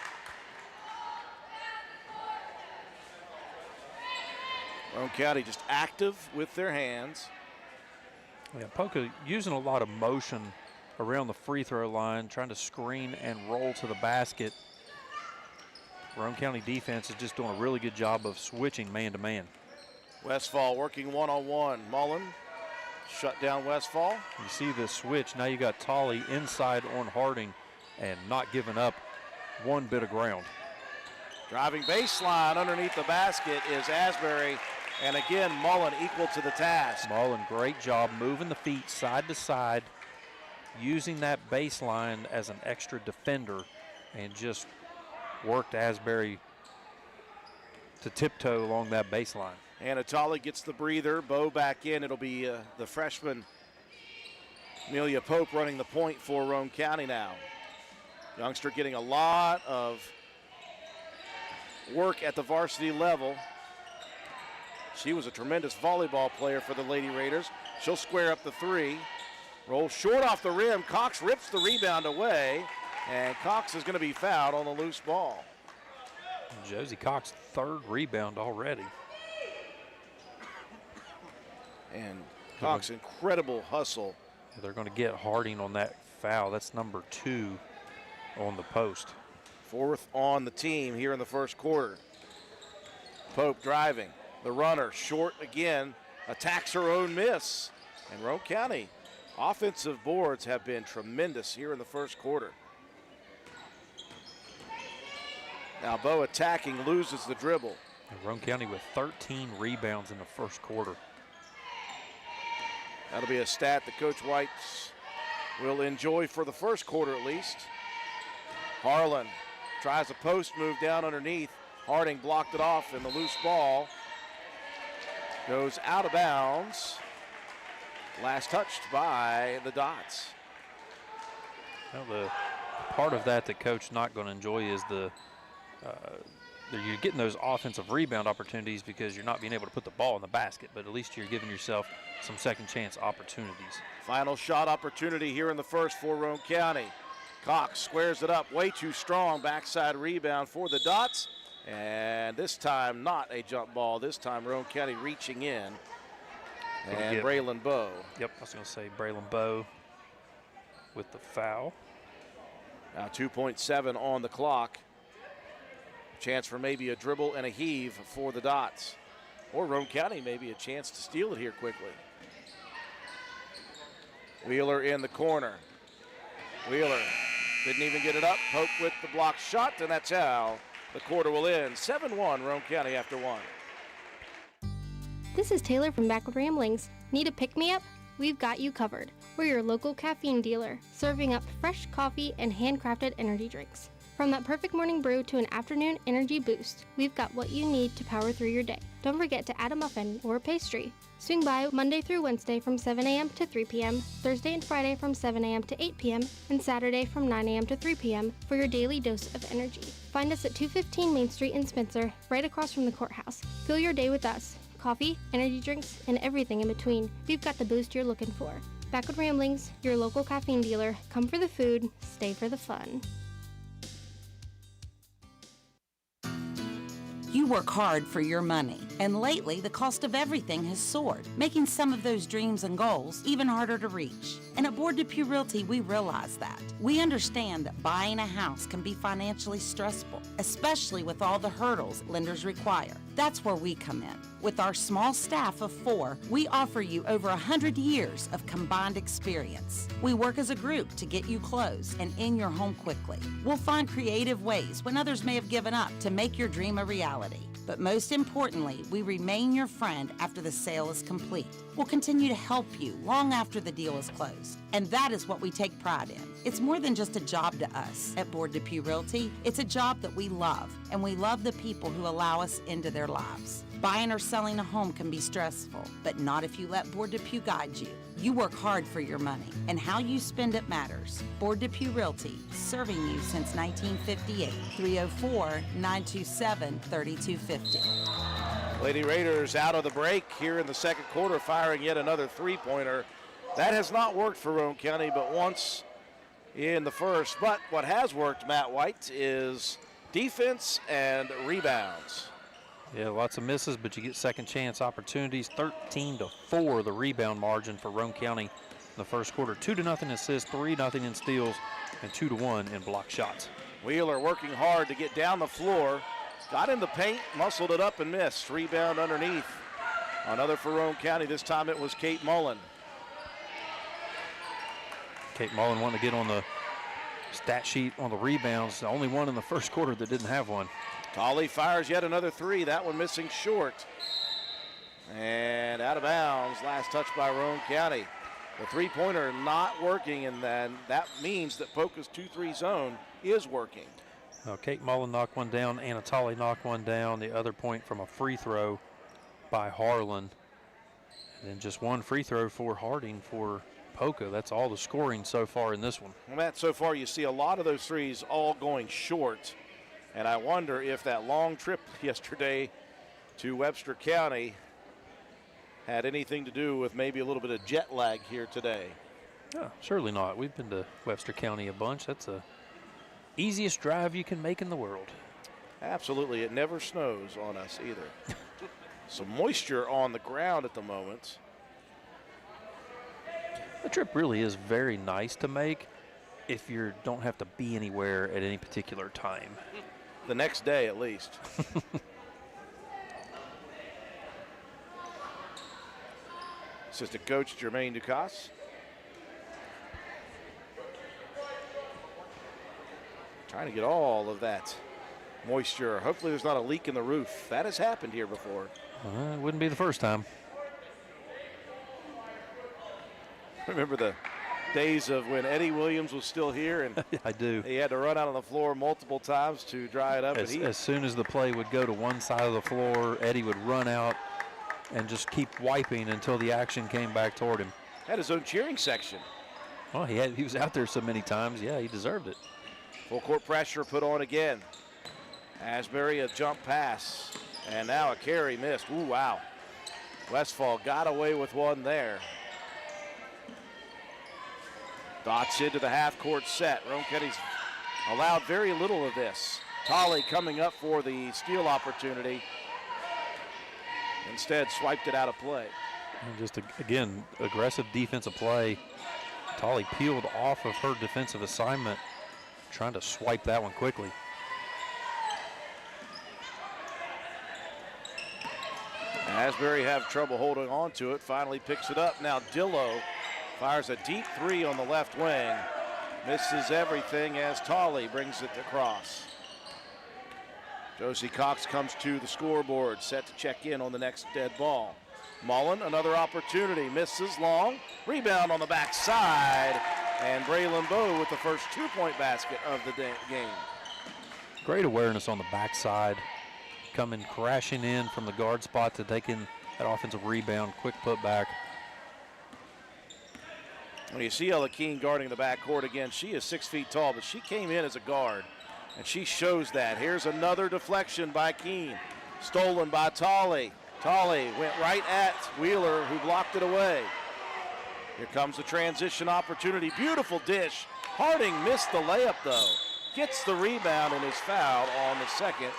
Roane County just active with their hands. Yeah, Poca using a lot of motion around the free throw line, trying to screen and roll to the basket. Roane County defense is just doing a really good job of switching man to man. Westfall working one-on-one. Mullen shut down Westfall. You see the switch. Now you got Tolley inside on Harding and not giving up one bit of ground. Driving baseline underneath the basket is Asbury. And again, Mullen equal to the task. Mullen, great job moving the feet side to side, using that baseline as an extra defender, and just worked Asbury to tiptoe along that baseline. Anatoly gets the breather. Bo back in. It'll be the freshman Amelia Pope running the point for Roane County now. Youngster getting a lot of work at the varsity level. She was a tremendous volleyball player for the Lady Raiders. She'll square up the three. Rolls short off the rim. Cox rips the rebound away, and Cox is going to be fouled on the loose ball. Josie Cox, third rebound already. And Cox, incredible hustle. They're going to get Harding on that foul. That's number 2 on the post. Fourth on the team here in the first quarter. Pope driving. The runner short again, attacks her own miss. And Roane County offensive boards have been tremendous here in the first quarter. Now Bo attacking, loses the dribble. And Roane County with 13 rebounds in the first quarter. That'll be a stat that Coach White will enjoy for the first quarter at least. Harlan tries a post move down underneath. Harding blocked it off, and the loose ball goes out of bounds. Last touched by the Dots. Well, the part of that Coach not going to enjoy is you're getting those offensive rebound opportunities because you're not being able to put the ball in the basket, but at least you're giving yourself some second chance opportunities. Final shot opportunity here in the first for Roane County. Cox squares it up, way too strong. Backside rebound for the Dots. And this time, not a jump ball. This time, Roane County reaching in. And Braylon Bowe. Yep, I was going to say Braylon Bowe with the foul. Now 2.7 on the clock. Chance for maybe a dribble and a heave for the Dots. Or Roane County maybe a chance to steal it here quickly. Wheeler in the corner. Wheeler didn't even get it up. Pope with the block shot, and that's how the quarter will end. 7-1 Roane County after 1. This is Taylor from Backward Ramblings. Need a pick-me-up? We've got you covered. We're your local caffeine dealer, serving up fresh coffee and handcrafted energy drinks. From that perfect morning brew to an afternoon energy boost, we've got what you need to power through your day. Don't forget to add a muffin or a pastry. Swing by Monday through Wednesday from 7 a.m. to 3 p.m., Thursday and Friday from 7 a.m. to 8 p.m., and Saturday from 9 a.m. to 3 p.m. for your daily dose of energy. Find us at 215 Main Street in Spencer, right across from the courthouse. Fill your day with us. Coffee, energy drinks, and everything in between. We've got the boost you're looking for. Backward Ramblings, your local caffeine dealer. Come for the food, stay for the fun. You work hard for your money. And lately, the cost of everything has soared, making some of those dreams and goals even harder to reach. And at Board Depew Realty, we realize that. We understand that buying a house can be financially stressful, especially with all the hurdles lenders require. That's where we come in. With our small staff of 4, we offer you over 100 years of combined experience. We work as a group to get you closed and in your home quickly. We'll find creative ways when others may have given up to make your dream a reality. But most importantly, we remain your friend after the sale is complete. We'll continue to help you long after the deal is closed. And that is what we take pride in. It's more than just a job to us at Board Depew Realty. It's a job that we love, and we love the people who allow us into their lives. Buying or selling a home can be stressful, but not if you let Board Depew guide you. You work hard for your money, and how you spend it matters. Board Depew Realty, serving you since 1958. 304-927-3250. Lady Raiders out of the break here in the second quarter, firing yet another three-pointer. That has not worked for Roane County but once in the first. But what has worked, Matt White, is defense and rebounds. Yeah, lots of misses, but you get second chance opportunities. 13-4 the rebound margin for Roane County in the first quarter. 2-0 assists, 3-0 in steals, and 2-1 in block shots. Wheeler working hard to get down the floor. Got in the paint, muscled it up and missed. Rebound underneath. Another for Roane County. This time it was Kate Mullen. Kate Mullen wanted to get on the stat sheet on the rebounds. The only one in the first quarter that didn't have one. Tolley fires yet another three. That one missing short. And out of bounds. Last touch by Roane County. The three-pointer not working, and then that means that Poca's 2-3 zone is working. Kate Mullen knocked one down. Anna Tolley knocked one down. The other point from a free throw by Harlan. And then just one free throw for Harding for Poca. That's all the scoring so far in this one. Well, Matt, so far you see a lot of those threes all going short. And I wonder if that long trip yesterday to Webster County had anything to do with maybe a little bit of jet lag here today. No, surely not. We've been to Webster County a bunch. That's the easiest drive you can make in the world. Absolutely. It never snows on us either. Some moisture on the ground at the moment. The trip really is very nice to make if you don't have to be anywhere at any particular time. The next day, at least. Assistant coach Jermaine Ducasse. Trying to get all of that moisture. Hopefully there's not a leak in the roof. That has happened here before. It wouldn't be the first time. Remember the days of when Eddie Williams was still here, and I do. He had to run out on the floor multiple times to dry it up. As soon as the play would go to one side of the floor, Eddie would run out and just keep wiping until the action came back toward him. Had his own cheering section. Well, he was out there so many times. Yeah, he deserved it. Full court pressure put on again. Asbury a jump pass, and now a carry missed. Ooh, wow. Westfall got away with one there. Dots into the half-court set. Roane County's allowed very little of this. Tolley coming up for the steal opportunity. Instead, swiped it out of play. And just, again, aggressive defensive play. Tolley peeled off of her defensive assignment, trying to swipe that one quickly. Asbury have trouble holding on to it. Finally picks it up. Now Dillo fires a deep three on the left wing. Misses everything as Tolley brings it across. Josie Cox comes to the scoreboard, set to check in on the next dead ball. Mullen, another opportunity, misses long. Rebound on the backside, and Braylon Bowe with the first two-point basket of the game. Great awareness on the backside, coming crashing in from the guard spot to take in that offensive rebound, quick putback. When you see Ella Keene guarding the backcourt again, she is 6 feet tall, but she came in as a guard, and she shows that. Here's another deflection by Keene, stolen by Tolley. Tolley went right at Wheeler, who blocked it away. Here comes the transition opportunity. Beautiful dish. Harding missed the layup, though. Gets the rebound and is fouled on the second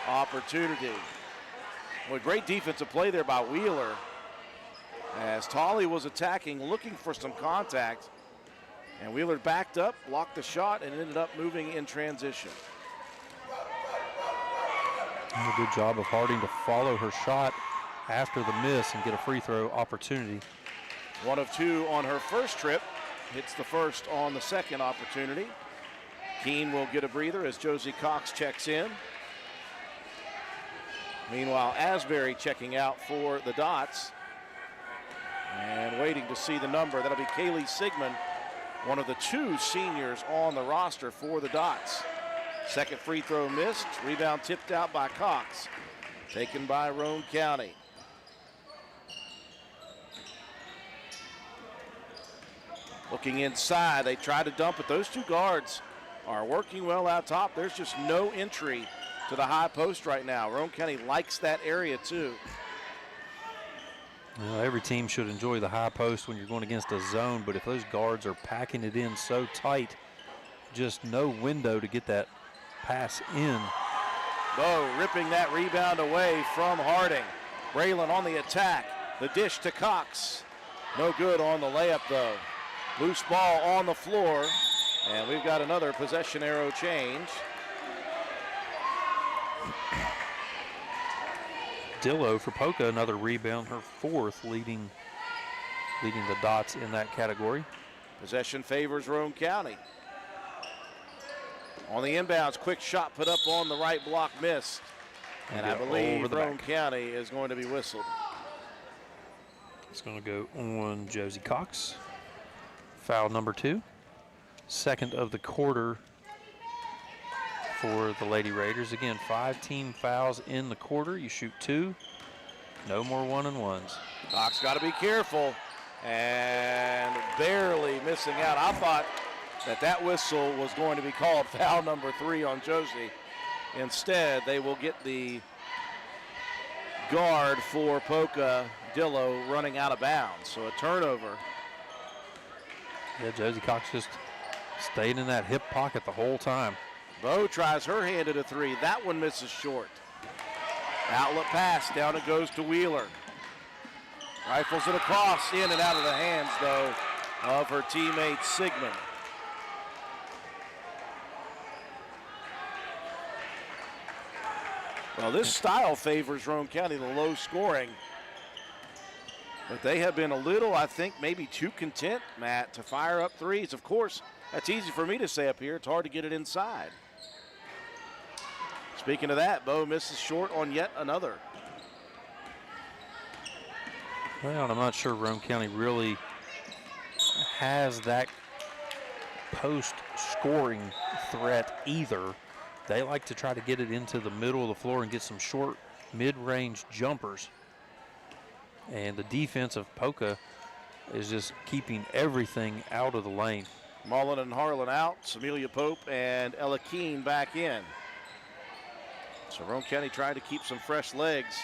opportunity. Well, great defensive play there by Wheeler as Tolley was attacking, looking for some contact. And Wheeler backed up, blocked the shot, and ended up moving in transition. And a good job of Harding to follow her shot after the miss and get a free throw opportunity. 1 of 2 on her first trip. Hits the first on the second opportunity. Keene will get a breather as Josie Cox checks in. Meanwhile, Asbury checking out for the Dots. And waiting to see the number. That'll be Kaylee Sigmund, one of the 2 seniors on the roster for the Dots. Second free throw missed. Rebound tipped out by Cox. Taken by Roane County. Looking inside, they try to dump it. Those 2 guards are working well out top. There's just no entry to the high post right now. Roane County likes that area too. Well, every team should enjoy the high post when you're going against a zone, but if those guards are packing it in so tight, just no window to get that pass in. Bowe ripping that rebound away from Harding. Braylon on the attack. The dish to Cox. No good on the layup though. Loose ball on the floor, and we've got another possession arrow change. Dillo for Poca, another rebound, her 4th, leading the Dots in that category. Possession favors Roane County. On the inbounds, quick shot put up on the right block, missed. And I believe Roane County is going to be whistled. It's going to go on Josie Cox. Foul number 2. Second of the quarter for the Lady Raiders. Again, 5 team fouls in the quarter. You shoot 2. No more 1-and-1s. Cox got to be careful and barely missing out. I thought that whistle was going to be called foul number 3 on Josie. Instead, they will get the guard for Poca, Dillo, running out of bounds. So a turnover. Yeah, Josie Cox just stayed in that hip pocket the whole time. Bowe tries her hand at a 3. That one misses short. Outlet pass, down it goes to Wheeler. Rifles it across, in and out of the hands, though, of her teammate Sigmund. Well, this style favors Roane County, the low scoring. But they have been a little, I think, maybe too content, Matt, to fire up threes. Of course, that's easy for me to say up here. It's hard to get it inside. Speaking of that, Bowe misses short on yet another. Well, I'm not sure Roane County really has that post-scoring threat either. They like to try to get it into the middle of the floor and get some short mid-range jumpers. And the defense of Poca is just keeping everything out of the lane. Mullen and Harlan out. Samelia Pope and Ella Keene back in. So Roane County trying to keep some fresh legs.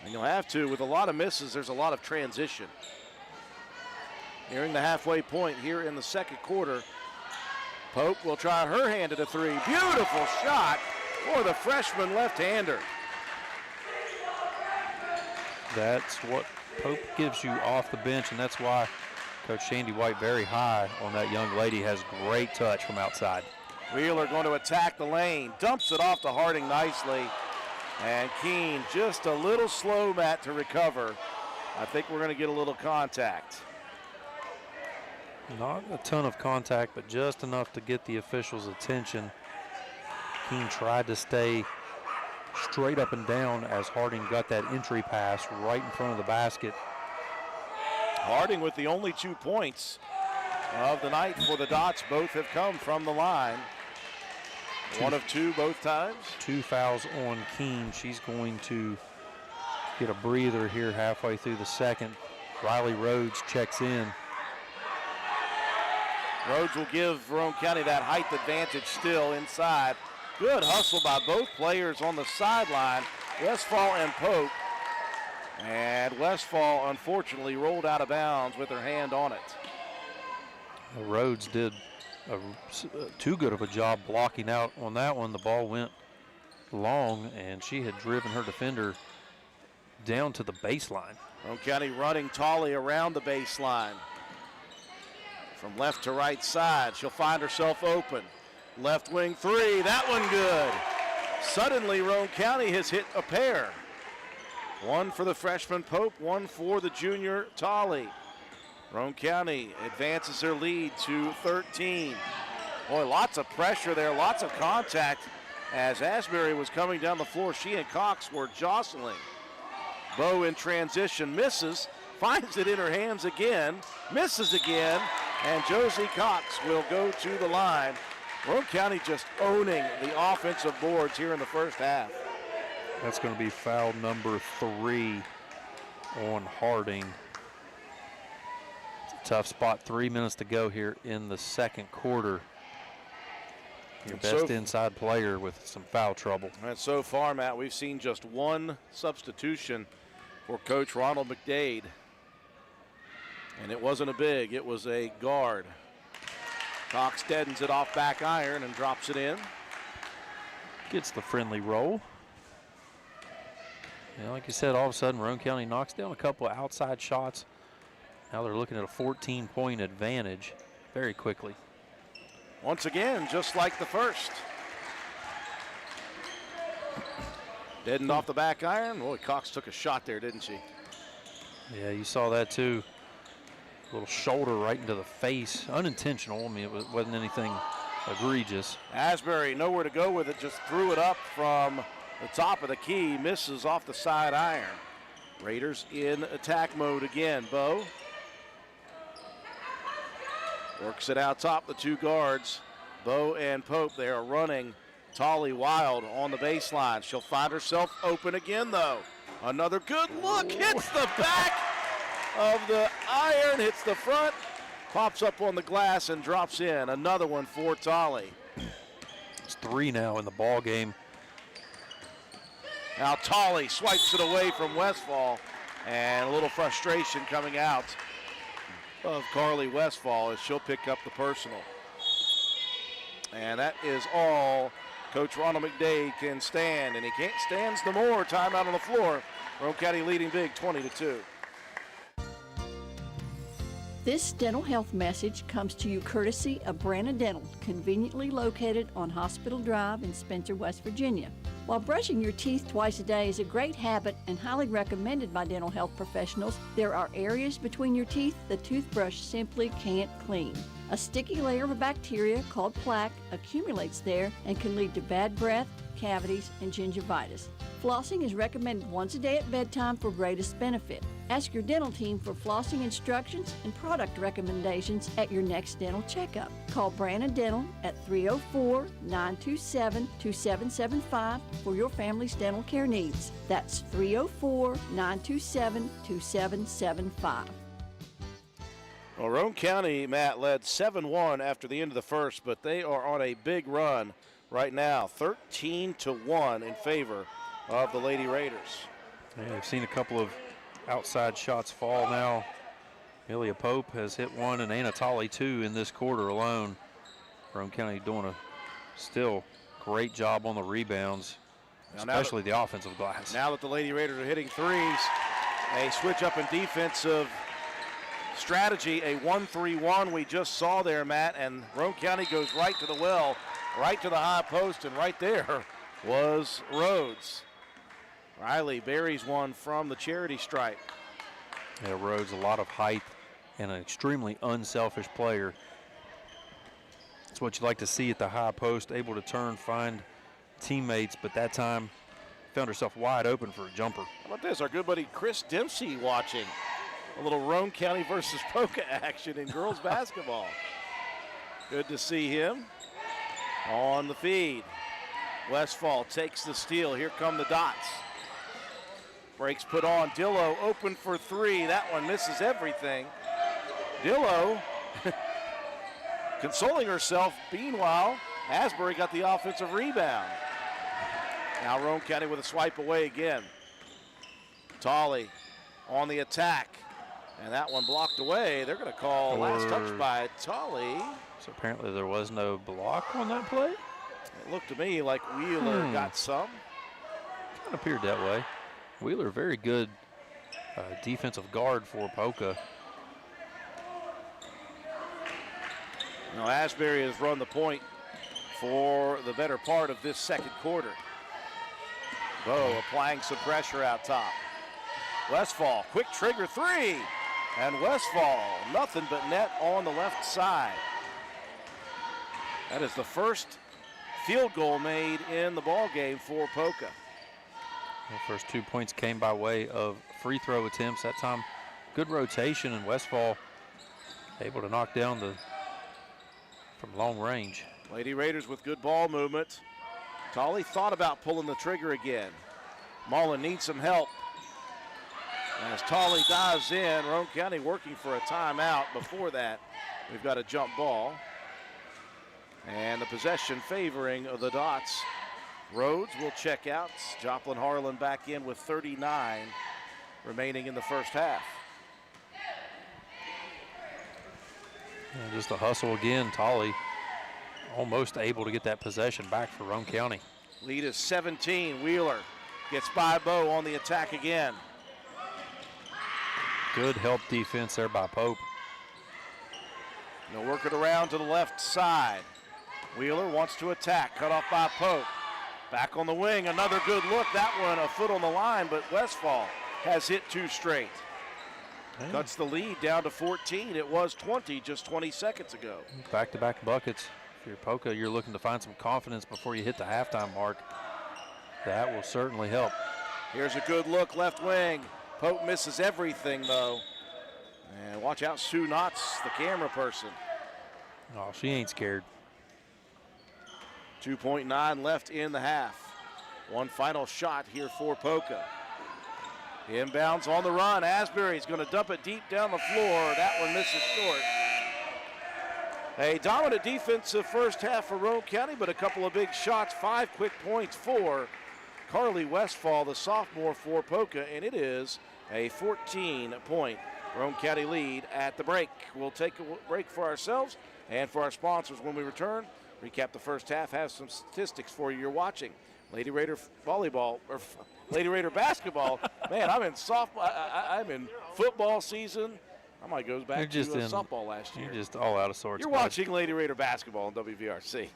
And you'll have to, with a lot of misses, there's a lot of transition. Nearing the halfway point here in the second quarter. Pope will try her hand at a 3. Beautiful shot for the freshman left-hander. That's what Pope gives you off the bench, and that's why Coach Shandy White, very high on that young lady, has great touch from outside. Wheeler going to attack the lane. Dumps it off to Harding nicely. And Keene just a little slow, Matt, to recover. I think we're going to get a little contact. Not a ton of contact, but just enough to get the officials' attention. Keene tried to stay straight up and down as Harding got that entry pass right in front of the basket. Harding with the only 2 points of the night for the Dots. Both have come from the line. 1 of 2 both times. 2 fouls on Keene. She's going to get a breather here halfway through the second. Riley Rhodes checks in. Rhodes will give Roane County that height advantage still inside. Good hustle by both players on the sideline, Westfall and Pope. And Westfall, unfortunately, rolled out of bounds with her hand on it. Rhodes did too good of a job blocking out on that one. The ball went long, and she had driven her defender down to the baseline. Roane County running Tolley around the baseline. From left to right side, she'll find herself open. Left wing three, that one good. Suddenly, Roane County has hit a pair. One for the freshman Pope, one for the junior Tolley. Roane County advances their lead to 13. Boy, lots of pressure there, lots of contact. As Asbury was coming down the floor, she and Cox were jostling. Bowe in transition, misses, finds it in her hands again, misses again, and Josie Cox will go to the line. Roane County just owning the offensive boards here in the first half. That's going to be foul number 3 on Harding. It's a tough spot, 3 minutes to go here in the second quarter. Your best inside player with some foul trouble. And so far, Matt, we've seen just one substitution for Coach Ronald McDade. And it wasn't a big, it was a guard. Cox deadens it off back iron and drops it in. Gets the friendly roll. Yeah, like you said, all of a sudden, Roane County knocks down a couple of outside shots. Now they're looking at a 14-point advantage very quickly. Once again, just like the first. Deadened off the back iron. Boy, Cox took a shot there, didn't she? Yeah, you saw that too. A little shoulder right into the face. Unintentional. I mean, it wasn't anything egregious. Asbury nowhere to go with it, just threw it up from the top of the key. Misses off the side iron. Raiders in attack mode again. Bowe works it out top, the two guards. Bowe and Pope, they are running Tolley wild on the baseline. She'll find herself open again, though. Another good look, hits the back of the iron, hits the front, pops up on the glass and drops in. Another one for Tolley. It's 3 now in the ball game. Now Tolley swipes it away from Westfall, and a little frustration coming out of Carly Westfall as she'll pick up the personal. And that is all Coach Ronald McDade can stand, and he can't stand no more. Timeout on the floor. Roane County leading big 20-2. This dental health message comes to you courtesy of Branna Dental, conveniently located on Hospital Drive in Spencer, West Virginia. While brushing your teeth twice a day is a great habit and highly recommended by dental health professionals, there are areas between your teeth the toothbrush simply can't clean. A sticky layer of bacteria called plaque accumulates there and can lead to bad breath, cavities, and gingivitis. Flossing is recommended once a day at bedtime for greatest benefit. Ask your dental team for flossing instructions and product recommendations at your next dental checkup. Call Branna Dental at 304-927-2775 for your family's dental care needs. That's 304-927-2775. Well, Roane County, Matt, led 7-1 after the end of the first, but they are on a big run right now, 13-1 in favor of the Lady Raiders. Yeah, they've seen a couple of outside shots fall now. Amelia Pope has hit one and Anna Tolley 2 in this quarter alone. Roane County doing a still great job on the rebounds, especially the offensive glass. Now that the Lady Raiders are hitting threes, a switch up in defensive strategy, a 1-3-1 we just saw there, Matt, and Roane County goes right to the well, right to the high post, and right there was Rhodes. Riley buries one from the charity stripe. Yeah, Rhodes, a lot of height and an extremely unselfish player. That's what you like to see at the high post, able to turn, find teammates, but that time found herself wide open for a jumper. How about this? Our good buddy Chris Dempsey watching a little Roane County versus Poca action in girls basketball. Good to see him on the feed. Westfall takes the steal. Here come the dots. Breaks put on. Dillo open for three. That one misses everything. Dillo consoling herself. Meanwhile, Asbury got the offensive rebound. Now Roane County with a swipe away again. Tolley on the attack. And that one blocked away. They're going to call last touch by Tolley. So apparently there was no block on that play? It looked to me like Wheeler got some. Kind of appeared that way. Wheeler, very good defensive guard for Poca. Now Asbury has run the point for the better part of this second quarter. Bo applying some pressure out top. Westfall, quick trigger three. And Westfall, nothing but net on the left side. That is the first field goal made in the ball game for Poca. The first 2 points came by way of free throw attempts. That time, good rotation, and Westfall able to knock down from long range. Lady Raiders with good ball movement. Tolley thought about pulling the trigger again. Mullen needs some help. As Tolley dives in, Roane County working for a timeout. Before that, we've got a jump ball. And the possession favoring the Dots. Rhodes will check out. Joplin Harlan back in with 39 remaining in the first half. And just a hustle again. Tolley almost able to get that possession back for Roane County. Lead is 17. Wheeler gets by Bo on the attack again. Good help defense there by Pope. They'll work it around to the left side. Wheeler wants to attack, cut off by Pope. Back on the wing, another good look. That one a foot on the line, but Westfall has hit two straight. Cuts the lead down to 14. It was 20 just 20 seconds ago. Back-to-back buckets. If you're Poca, you're looking to find some confidence before you hit the halftime mark. That will certainly help. Here's a good look, left wing. Pope misses everything, though. And watch out, Sue Knotts, the camera person. Oh, she ain't scared. 2.9 left in the half. One final shot here for Poca. Inbounds on the run. Asbury's going to dump it deep down the floor. That one misses short. A dominant defensive first half for Roane County, but a couple of big shots. 5 quick points for Carly Westfall, the sophomore for Poca, and it is a 14-point Roane County lead at the break. We'll take a break for ourselves and for our sponsors when we return. Recap the first half, have some statistics for you. You're watching Lady Raider volleyball, or Lady Raider basketball. Man, I'm in softball. I'm in football season. I might go back to softball last year. You're just all out of sorts. You're watching Lady Raider basketball on WVRC.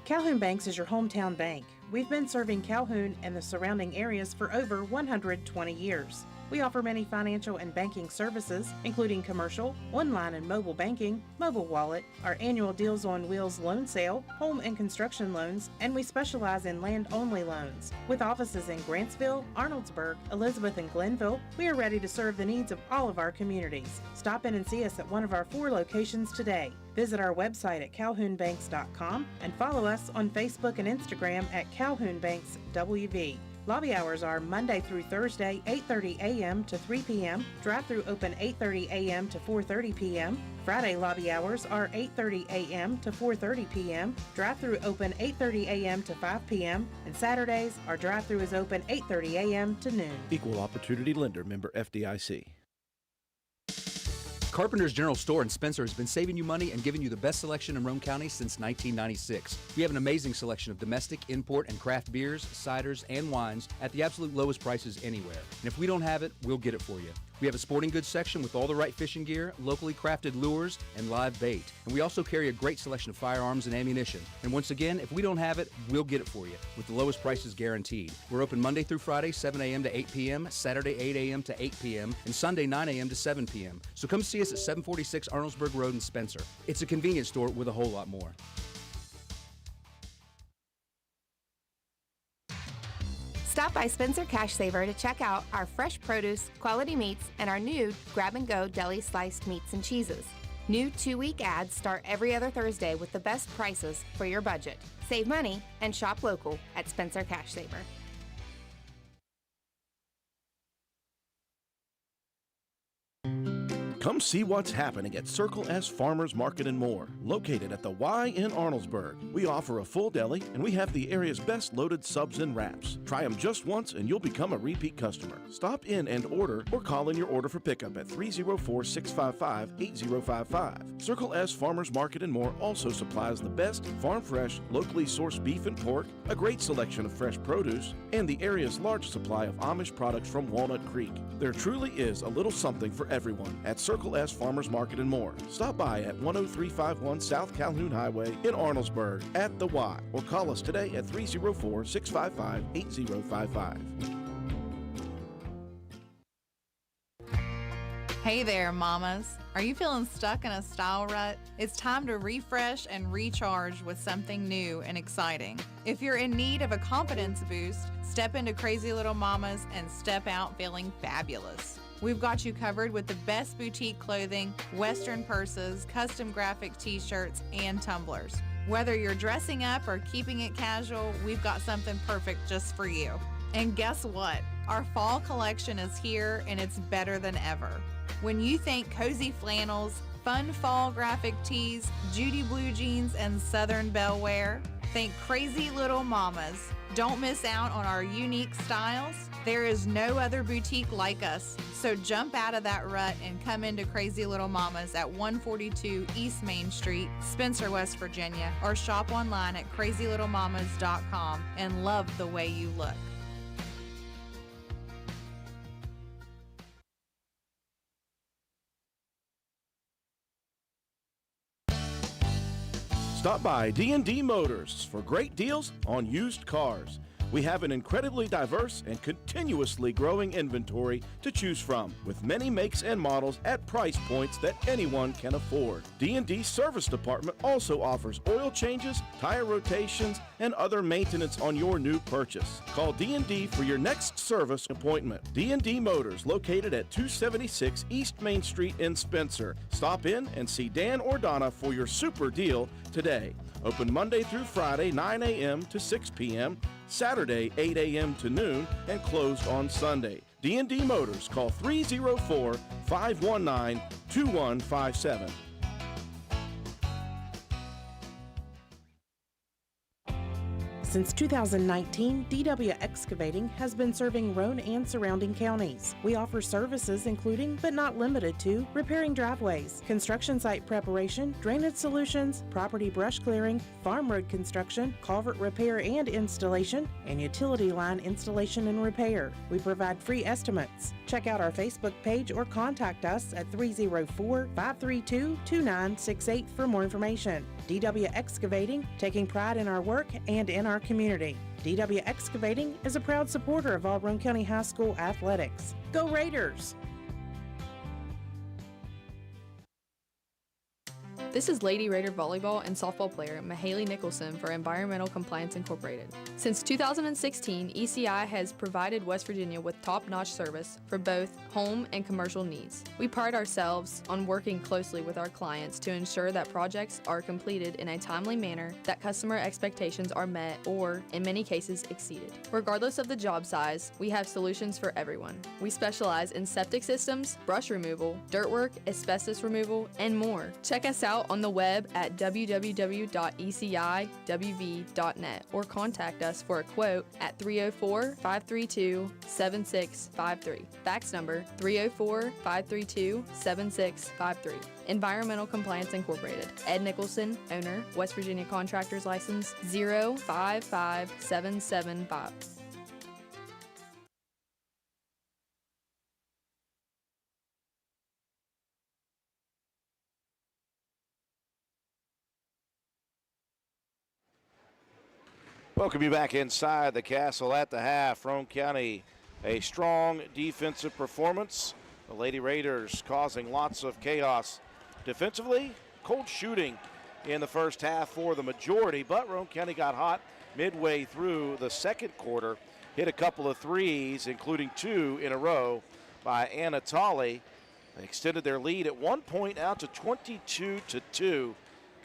Calhoun Banks is your hometown bank. We've been serving Calhoun and the surrounding areas for over 120 years. We offer many financial and banking services, including commercial, online and mobile banking, mobile wallet, our annual Deals on Wheels loan sale, home and construction loans, and we specialize in land-only loans. With offices in Grantsville, Arnoldsburg, Elizabeth, and Glenville, we are ready to serve the needs of all of our communities. Stop in and see us at one of our 4 locations today. Visit our website at calhounbanks.com and follow us on Facebook and Instagram at Calhoun Banks WV. Lobby hours are Monday through Thursday, 8:30 a.m. to 3 p.m. Drive-through open 8:30 a.m. to 4:30 p.m. Friday lobby hours are 8:30 a.m. to 4:30 p.m. Drive-through open 8:30 a.m. to 5 p.m. And Saturdays, our drive-through is open 8:30 a.m. to noon. Equal Opportunity Lender, member FDIC. Carpenter's General Store in Spencer has been saving you money and giving you the best selection in Roane County since 1996. We have an amazing selection of domestic, import, and craft beers, ciders, and wines at the absolute lowest prices anywhere. And if we don't have it, we'll get it for you. We have a sporting goods section with all the right fishing gear, locally crafted lures, and live bait. And we also carry a great selection of firearms and ammunition. And once again, if we don't have it, we'll get it for you with the lowest prices guaranteed. We're open Monday through Friday, 7 a.m. to 8 p.m., Saturday, 8 a.m. to 8 p.m., and Sunday, 9 a.m. to 7 p.m. So come see us at 746 Arnoldsburg Road in Spencer. It's a convenience store with a whole lot more. Stop by Spencer Cash Saver to check out our fresh produce, quality meats, and our new grab-and-go deli sliced meats and cheeses. New 2-week ads start every other Thursday with the best prices for your budget. Save money and shop local at Spencer Cash Saver. Come see what's happening at Circle S Farmers Market and More, located at the Y in Arnold'sburg. We offer a full deli, and we have the area's best loaded subs and wraps. Try them just once, and you'll become a repeat customer. Stop in and order, or call in your order for pickup at 304-655-8055. Circle S Farmers Market and More also supplies the best farm-fresh, locally sourced beef and pork, a great selection of fresh produce, and the area's largest supply of Amish products from Walnut Creek. There truly is a little something for everyone at Circle S Farmers Market and More. Stop by at 10351 South Calhoun Highway in Arnold'sburg at the Y, or call us today at 304-655-8055. Hey there, mamas. Are you feeling stuck in a style rut? It's time to refresh and recharge with something new and exciting. If you're in need of a confidence boost, step into Crazy Little Mamas and step out feeling fabulous. We've got you covered with the best boutique clothing, Western purses, custom graphic t-shirts, and tumblers. Whether you're dressing up or keeping it casual, we've got something perfect just for you. And guess what? Our fall collection is here, and it's better than ever. When you think cozy flannels, fun fall graphic tees, Judy blue jeans, and Southern Belle wear, think Crazy Little Mamas. Don't miss out on our unique styles. There is no other boutique like us, so jump out of that rut and come into Crazy Little Mamas at 142 East Main Street, Spencer, West Virginia, or shop online at crazylittlemamas.com and love the way you look. Stop by D&D Motors for great deals on used cars. We have an incredibly diverse and continuously growing inventory to choose from, with many makes and models at price points that anyone can afford. D&D Service Department also offers oil changes, tire rotations, and other maintenance on your new purchase. Call D&D for your next service appointment. D&D Motors, located at 276 East Main Street in Spencer. Stop in and see Dan or Donna for your super deal today. Open Monday through Friday, 9 a.m. to 6 p.m., Saturday, 8 a.m. to noon, and closed on Sunday. D&D Motors, call 304-519-2157. Since 2019, DW Excavating has been serving Roane and surrounding counties. We offer services including, but not limited to, repairing driveways, construction site preparation, drainage solutions, property brush clearing, farm road construction, culvert repair and installation, and utility line installation and repair. We provide free estimates. Check out our Facebook page or contact us at 304-532-2968 for more information. DW Excavating, taking pride in our work and in our community. DW Excavating is a proud supporter of all Roane County High School athletics. Go Raiders! This is Lady Raider volleyball and softball player Mahaley Nicholson for Environmental Compliance Incorporated. Since 2016, ECI has provided West Virginia with top-notch service for both home and commercial needs. We pride ourselves on working closely with our clients to ensure that projects are completed in a timely manner, that customer expectations are met or, in many cases, exceeded. Regardless of the job size, we have solutions for everyone. We specialize in septic systems, brush removal, dirt work, asbestos removal, and more. Check us out on the web at www.eciwv.net or contact us for a quote at 304-532-7653. Fax number 304-532-7653. Environmental Compliance Incorporated. Ed Nicholson, owner, West Virginia Contractors License 055775. Welcome you back inside the castle at the half. Roane County, a strong defensive performance. The Lady Raiders causing lots of chaos defensively. Cold shooting in the first half for the majority, but Roane County got hot midway through the second quarter. Hit a couple of threes, including two in a row by Anna Tolley. They extended their lead at one point out to 22-2,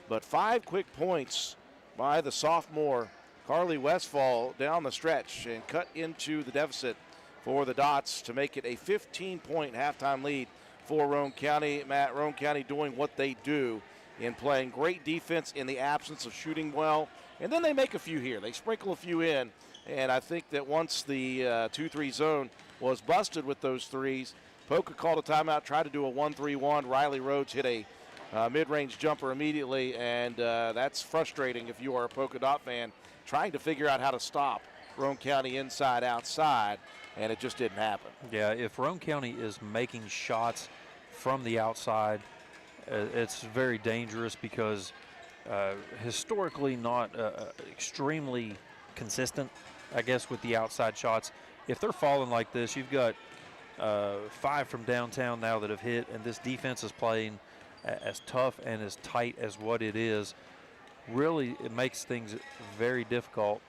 but 5 quick points by the sophomore Carly Westfall down the stretch and cut into the deficit for the Dots to make it a 15-point halftime lead for Roane County. Matt, Roane County doing what they do in playing great defense in the absence of shooting well. And then they make a few here. They sprinkle a few in. And I think that once the 2-3 zone was busted with those threes, Poca called a timeout, tried to do a 1-3-1. Riley Rhodes hit a mid-range jumper immediately, and that's frustrating if you are a Polka Dot fan trying to figure out how to stop Roane County inside, outside, and it just didn't happen. Yeah, if Roane County is making shots from the outside, it's very dangerous because historically not extremely consistent, I guess, with the outside shots. If they're falling like this, you've got 5 from downtown now that have hit, and this defense is playing as tough and as tight as what it is. Really, it makes things very difficult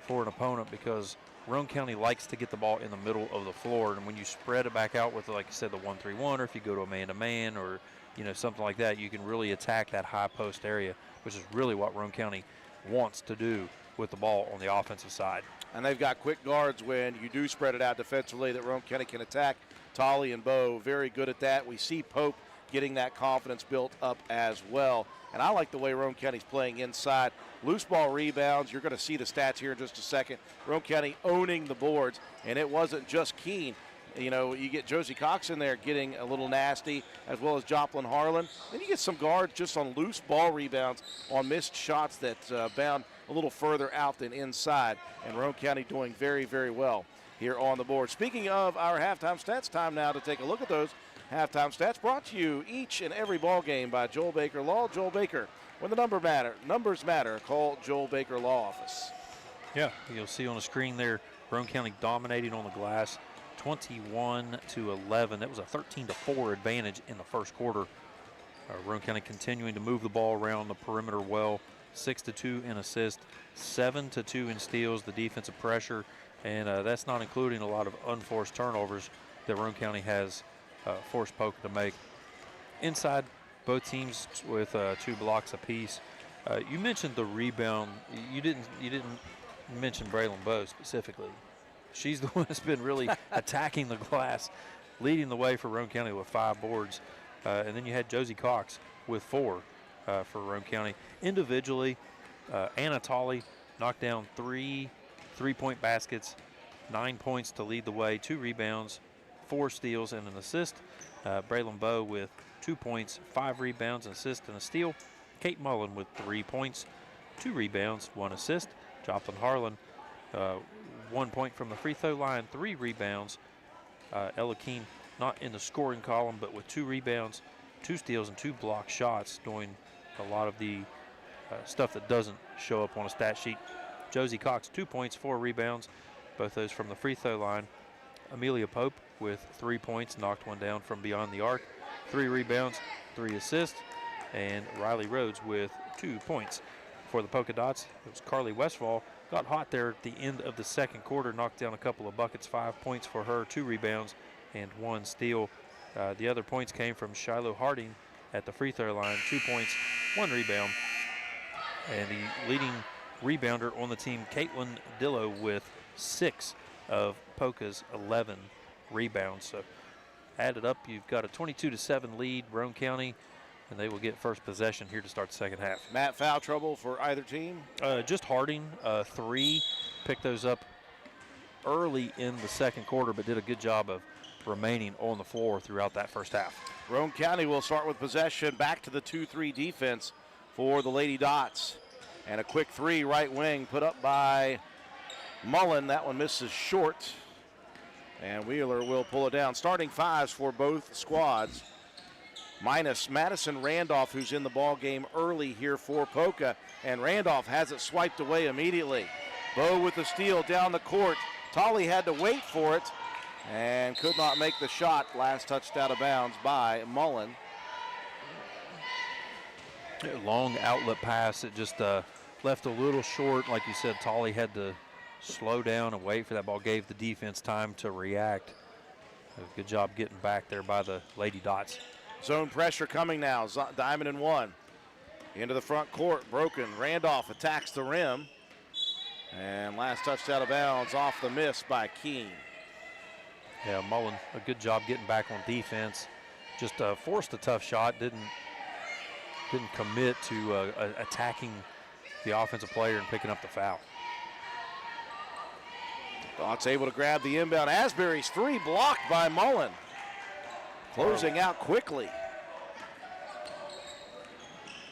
for an opponent because Roane County likes to get the ball in the middle of the floor, and when you spread it back out with, like you said, the 1-3-1, or if you go to a man-to-man or something like that, you can really attack that high post area, which is really what Roane County wants to do with the ball on the offensive side. And they've got quick guards when you do spread it out defensively that Roane County can attack. Tolley and Bowe very good at that. We see Pope getting that confidence built up as well. And I like the way Roane County's playing inside. Loose ball rebounds, you're going to see the stats here in just a second. Roane County owning the boards, and it wasn't just Keene. You get Josie Cox in there getting a little nasty, as well as Joplin Harlan. Then you get some guards just on loose ball rebounds on missed shots that bound a little further out than inside. And Roane County doing very, very well here on the board. Speaking of our halftime stats, time now to take a look at those halftime stats brought to you each and every ball game by Joel Baker Law. Joel Baker, when the numbers matter, call Joel Baker Law Office. Yeah, you'll see on the screen there, Roane County dominating on the glass, 21-11. That was a 13-4 advantage in the first quarter. Roane County continuing to move the ball around the perimeter well, 6-2 in assists, 7-2 in steals, the defensive pressure, and that's not including a lot of unforced turnovers that Roane County has forced Poca to make. Inside, both teams with 2 blocks apiece. You mentioned the rebound. You didn't mention Braylon Bowe specifically. She's the one that's been really attacking the glass, leading the way for Roane County with 5 boards. And then you had Josie Cox with 4 for Roane County. Individually, Anna Tolley knocked down 3 3-point baskets, 9 points to lead the way, 2 rebounds, 4 steals, and an assist. Braylon Bowe with 2 points, 5 rebounds, an assist, and a steal. Kate Mullen with 3 points, 2 rebounds, 1 assist. Joplin Harlan, 1 point from the free throw line, 3 rebounds. Ella Keene not in the scoring column, but with 2 rebounds, 2 steals, and 2 block shots, doing a lot of the stuff that doesn't show up on a stat sheet. Josie Cox, 2 points, 4 rebounds, both those from the free throw line. Amelia Pope with 3 points, knocked one down from beyond the arc, 3 rebounds, 3 assists, and Riley Rhodes with 2 points. For the Polka Dots, it was Carly Westfall, got hot there at the end of the second quarter, knocked down a couple of buckets, 5 points for her, 2 rebounds, and 1 steal. The other points came from Shiloh Harding at the free throw line, 2 points, 1 rebound. And the leading rebounder on the team, Caitlin Dillo, with 6 of Polka's 11 rebounds. So added up, you've got a 22-7 lead, Roane County, and they will get first possession here to start the second half. Matt, foul trouble for either team? Just Harding, 3. Picked those up early in the second quarter, but did a good job of remaining on the floor throughout that first half. Roane County will start with possession, back to the 2-3 defense for the Lady Dots. And a quick 3 right wing put up by Mullen. That one misses short. And Wheeler will pull it down. Starting 5s for both squads. Minus Madison Randolph, who's in the ball game early here for Poca. And Randolph has it swiped away immediately. Bowe with the steal down the court. Tolley had to wait for it and could not make the shot. Last touched out of bounds by Mullen. Long outlet pass. It just left a little short. Like you said, Tolley had to slow down and wait for that ball. Gave the defense time to react. A good job getting back there by the Lady Dots. Zone pressure coming now. Diamond and 1. Into the front court. Broken. Randolph attacks the rim. And last touched out of bounds off the miss by Keene. Yeah, Mullen, a good job getting back on defense. just forced a tough shot, didn't commit to attacking the offensive player and picking up the foul. Dots able to grab the inbound. Asbury's three blocked by Mullen. Closing out quickly.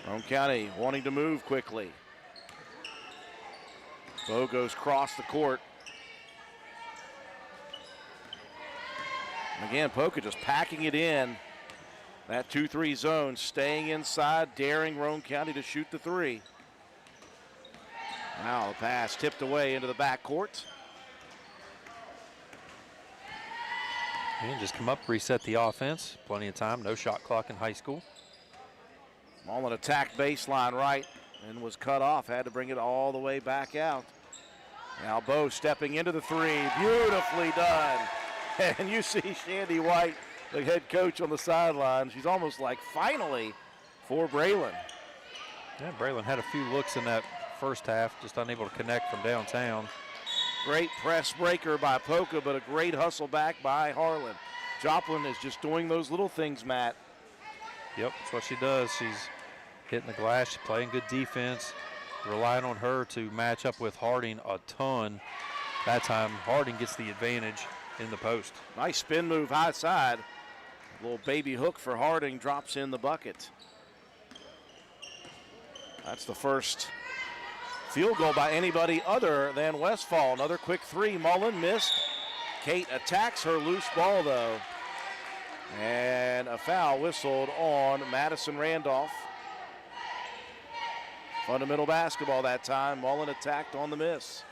Roane County wanting to move quickly. Bo goes across the court. Again, Poca just packing it in. That 2-3 zone, staying inside, daring Roane County to shoot the three. Now the pass tipped away into the backcourt. And just come up, reset the offense. Plenty of time, no shot clock in high school. Mullen attacked baseline right and was cut off. Had to bring it all the way back out. Now Bo stepping into the three. Beautifully done. And you see Shandy White, the head coach, on the sideline. She's almost like, finally, for Braylon. Yeah, Braylon had a few looks in that first half, just unable to connect from downtown. Great press breaker by Poca, but a great hustle back by Harlan. Joplin is just doing those little things, Matt. Yep, that's what she does. She's hitting the glass, she's playing good defense, relying on her to match up with Harding a ton. That time, Harding gets the advantage in the post. Nice spin move high side. A little baby hook for Harding, drops in the bucket. That's the first field goal by anybody other than Westfall. Another quick three. Mullen missed. Kate attacks her loose ball, though. And a foul whistled on Madison Randolph. Fundamental basketball that time. Mullen attacked on the miss.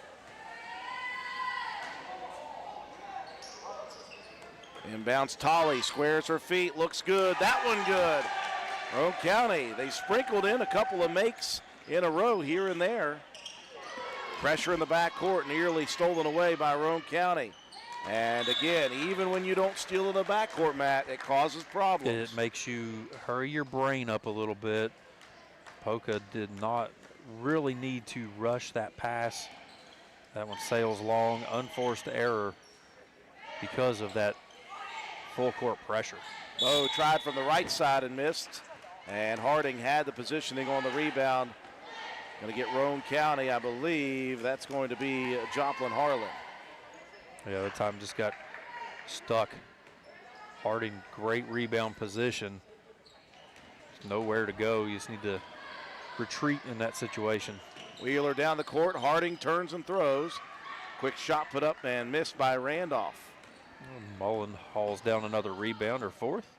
Inbounds Tolley, squares her feet, looks good. That one good. Roane County, they sprinkled in a couple of makes in a row here and there. Pressure in the backcourt, nearly stolen away by Roane County. And again, even when you don't steal in the backcourt, Matt, it causes problems. It makes you hurry your brain up a little bit. Poca did not really need to rush that pass. That one sails long, unforced error because of that full court pressure. Bo tried from the right side and missed. And Harding had the positioning on the rebound. Going to get Roane County, I believe that's going to be Joplin Harlan. Yeah, that time just got stuck. Harding, great rebound position. There's nowhere to go. You just need to retreat in that situation. Wheeler down the court. Harding turns and throws. Quick shot put up and missed by Randolph. Mullen hauls down another rebound, or fourth.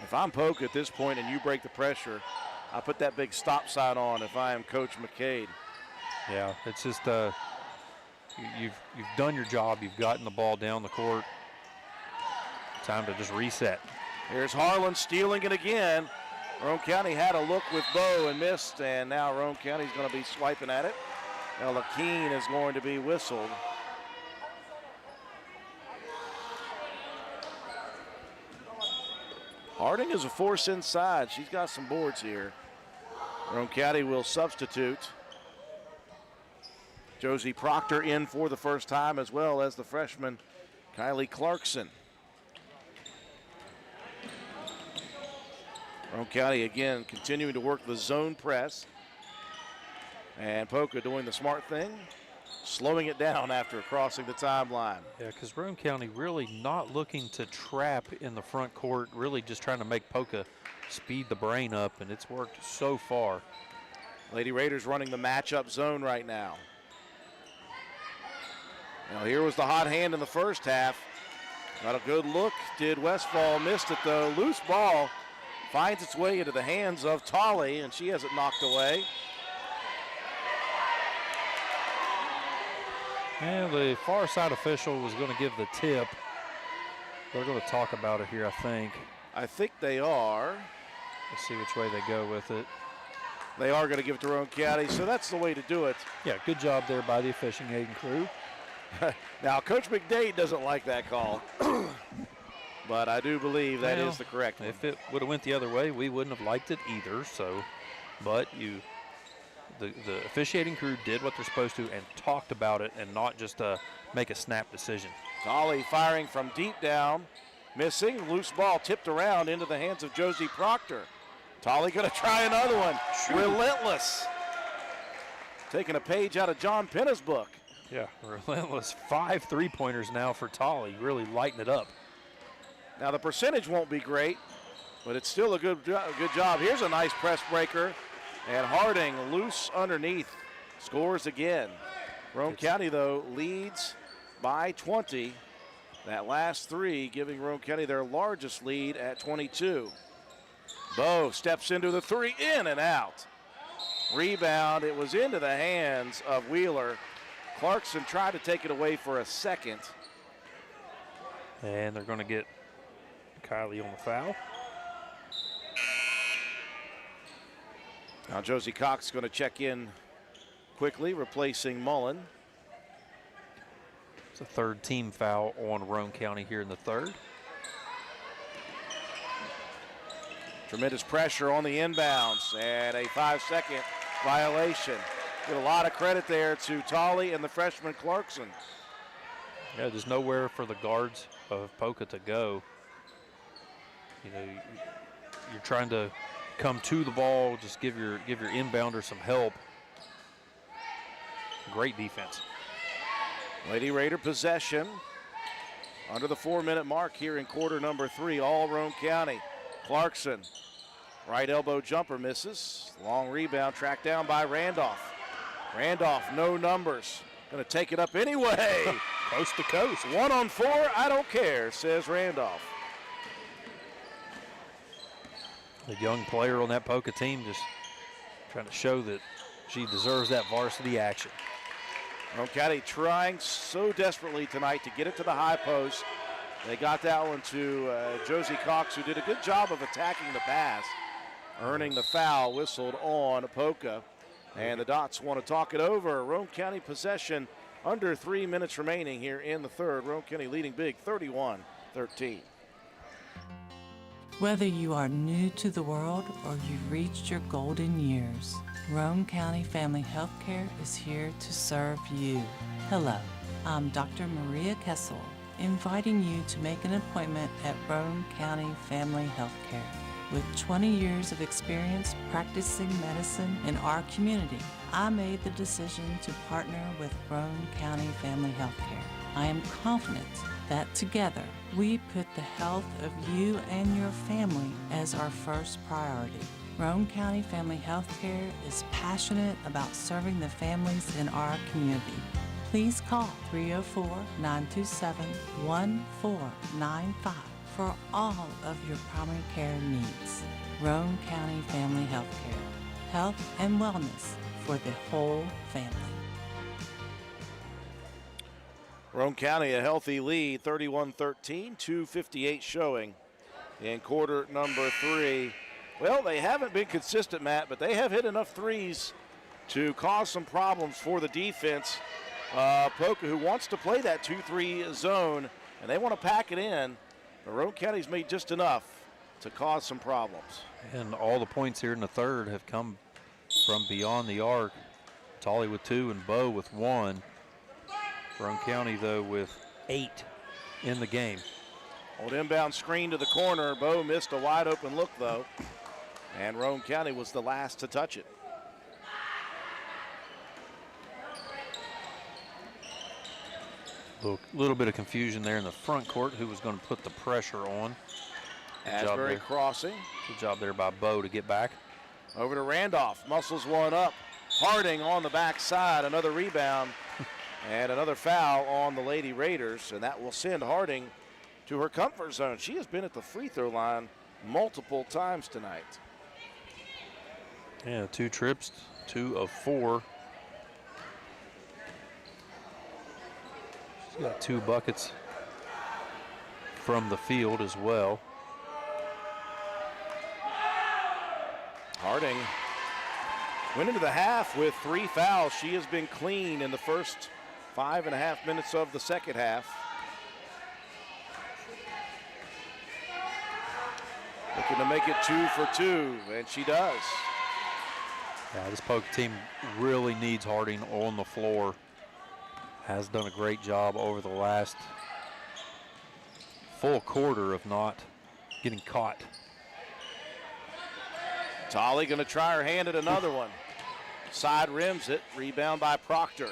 If I'm Poca at this point and you break the pressure, I put that big stop sign on if I am Coach McCade. Yeah, it's just you've done your job. You've gotten the ball down the court. Time to just reset. Here's Harlan stealing it again. Roane County had a look with Bo and missed, and now Roane County's going to be swiping at it. Ella Keene is going to be whistled. Harding is a force inside. She's got some boards here. Roane County will substitute. Josie Proctor in for the first time, as well as the freshman Kylie Clarkson. Roane County again continuing to work the zone press. And Poca doing the smart thing, slowing it down after crossing the timeline. Yeah, because Roane County really not looking to trap in the front court, really just trying to make Poca speed the brain up, and it's worked so far. Lady Raiders running the matchup zone right now. Now here was the hot hand in the first half. Got a good look, did Westfall, missed it though. Loose ball finds its way into the hands of Tolley, and she has it knocked away. And the far side official was going to give the tip. They're going to talk about it here, I think. I think they are. Let's see which way they go with it. They are going to give it to Roane County, so that's the way to do it. Yeah, good job there by the officiating crew. Now, Coach McDade doesn't like that call, but I do believe that is the correct one. If it would have went the other way, we wouldn't have liked it either. So, but the officiating crew did what they're supposed to and talked about it and not just make a snap decision. Tolley firing from deep down. missing. Loose ball tipped around into the hands of Josie Proctor. Tolley going to try another one. Relentless. Taking a page out of John Penna's book. Yeah, relentless. 5 3-pointers now for Tolley, really lighting it up. Now the percentage won't be great, but it's still a good job. Here's a nice press breaker, and Harding loose underneath, scores again. Roane County, though, leads by 20. That last three giving Roane County their largest lead at 22. Bowe steps into the three, in and out. Rebound, it was into the hands of Wheeler. Clarkson tried to take it away for a second. And they're going to get Kylie on the foul. Now Josie Cox going to check in quickly, replacing Mullen. It's a third team foul on Roane County here in the third. Tremendous pressure on the inbounds and a 5-second violation. Get a lot of credit there to Tolley and the freshman Clarkson. Yeah, there's nowhere for the guards of Poca to go. You know, you're trying to come to the ball, just give your inbounder some help. Great defense. Lady Raider possession under the 4-minute mark here in quarter number 3, all Roane County. Clarkson, right elbow jumper misses. Long rebound tracked down by Randolph. Randolph, no numbers. Gonna take it up anyway. Coast to coast. 1 on 4, I don't care, says Randolph. The young player on that Poca team just trying to show that she deserves that varsity action. Roane County trying so desperately tonight to get it to the high post. They got that one to Josie Cox, who did a good job of attacking the pass, earning the foul whistled on Poca. And the Dots want to talk it over. Roane County possession, under 3 minutes remaining here in the third. Roane County leading big, 31-13. Whether you are new to the world or you've reached your golden years, Roane County Family Healthcare is here to serve you. Hello, I'm Dr. Maria Kessel, inviting you to make an appointment at Roane County Family Healthcare. With 20 years of experience practicing medicine in our community, I made the decision to partner with Roane County Family Healthcare. I am confident that together we put the health of you and your family as our first priority. Roane County Family Healthcare is passionate about serving the families in our community. Please call 304-927-1495 for all of your primary care needs. Roane County Family Healthcare. Health and wellness for the whole family. Roane County a healthy lead, 31-13, 2:58 showing in quarter number 3. Well, they haven't been consistent, Matt, but they have hit enough threes to cause some problems for the defense. Poca, who wants to play that 2-3 zone, and they want to pack it in. But Roane County's made just enough to cause some problems. And all the points here in the third have come from beyond the arc. Tolley with 2 and Bowe with 1. Roane County, though, with 8 in the game. Old inbound screen to the corner. Bowe missed a wide open look, though. And Roane County was the last to touch it. Little bit of confusion there in the front court. Who was going to put the pressure on? Asbury crossing. Good job there by Bowe to get back. Over to Randolph. Muscles one up. Harding on the backside. Another rebound. And another foul on the Lady Raiders. And that will send Harding to her comfort zone. She has been at the free throw line multiple times tonight. Yeah, 2 trips, 2 of 4. She's got 2 buckets from the field as well. Harding went into the half with 3 fouls. She has been clean in the first 5.5 minutes of the second half. Looking to make it 2 for 2, and she does. Yeah, this Poca team really needs Harding on the floor. Has done a great job over the last full quarter of not getting caught. Tolley going to try her hand at another one. Side rims it. Rebound by Proctor.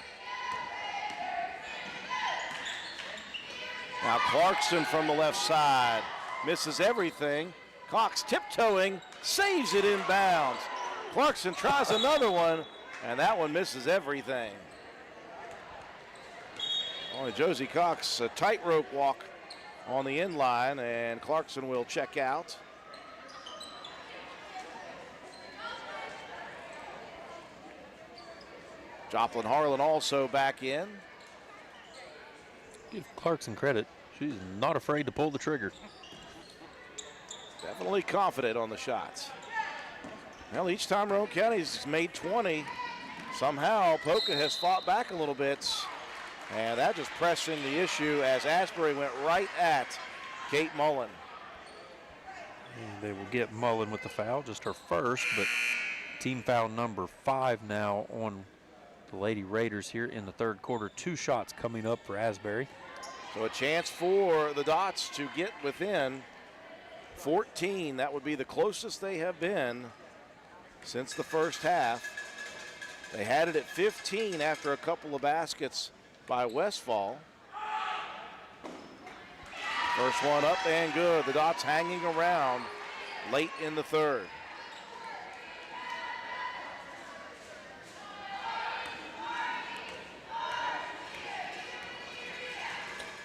Now Clarkson from the left side. Misses everything. Cox tiptoeing. Saves it inbounds. Clarkson tries another one. And that one misses everything. Only Josie Cox, a tightrope walk on the end line, and Clarkson will check out. Joplin Harlan also back in. Give Clarkson credit. She's not afraid to pull the trigger. Definitely confident on the shots. Well, each time Roane County's made 20, somehow Poca has fought back a little bit. And that just pressing the issue as Asbury went right at Kate Mullen. And they will get Mullen with the foul, just her first, but team foul number 5 now on the Lady Raiders here in the third quarter. 2 shots coming up for Asbury. So a chance for the Dots to get within 14. That would be the closest they have been since the first half. They had it at 15 after a couple of baskets by Westfall. First one up and good. The Dots hanging around late in the third.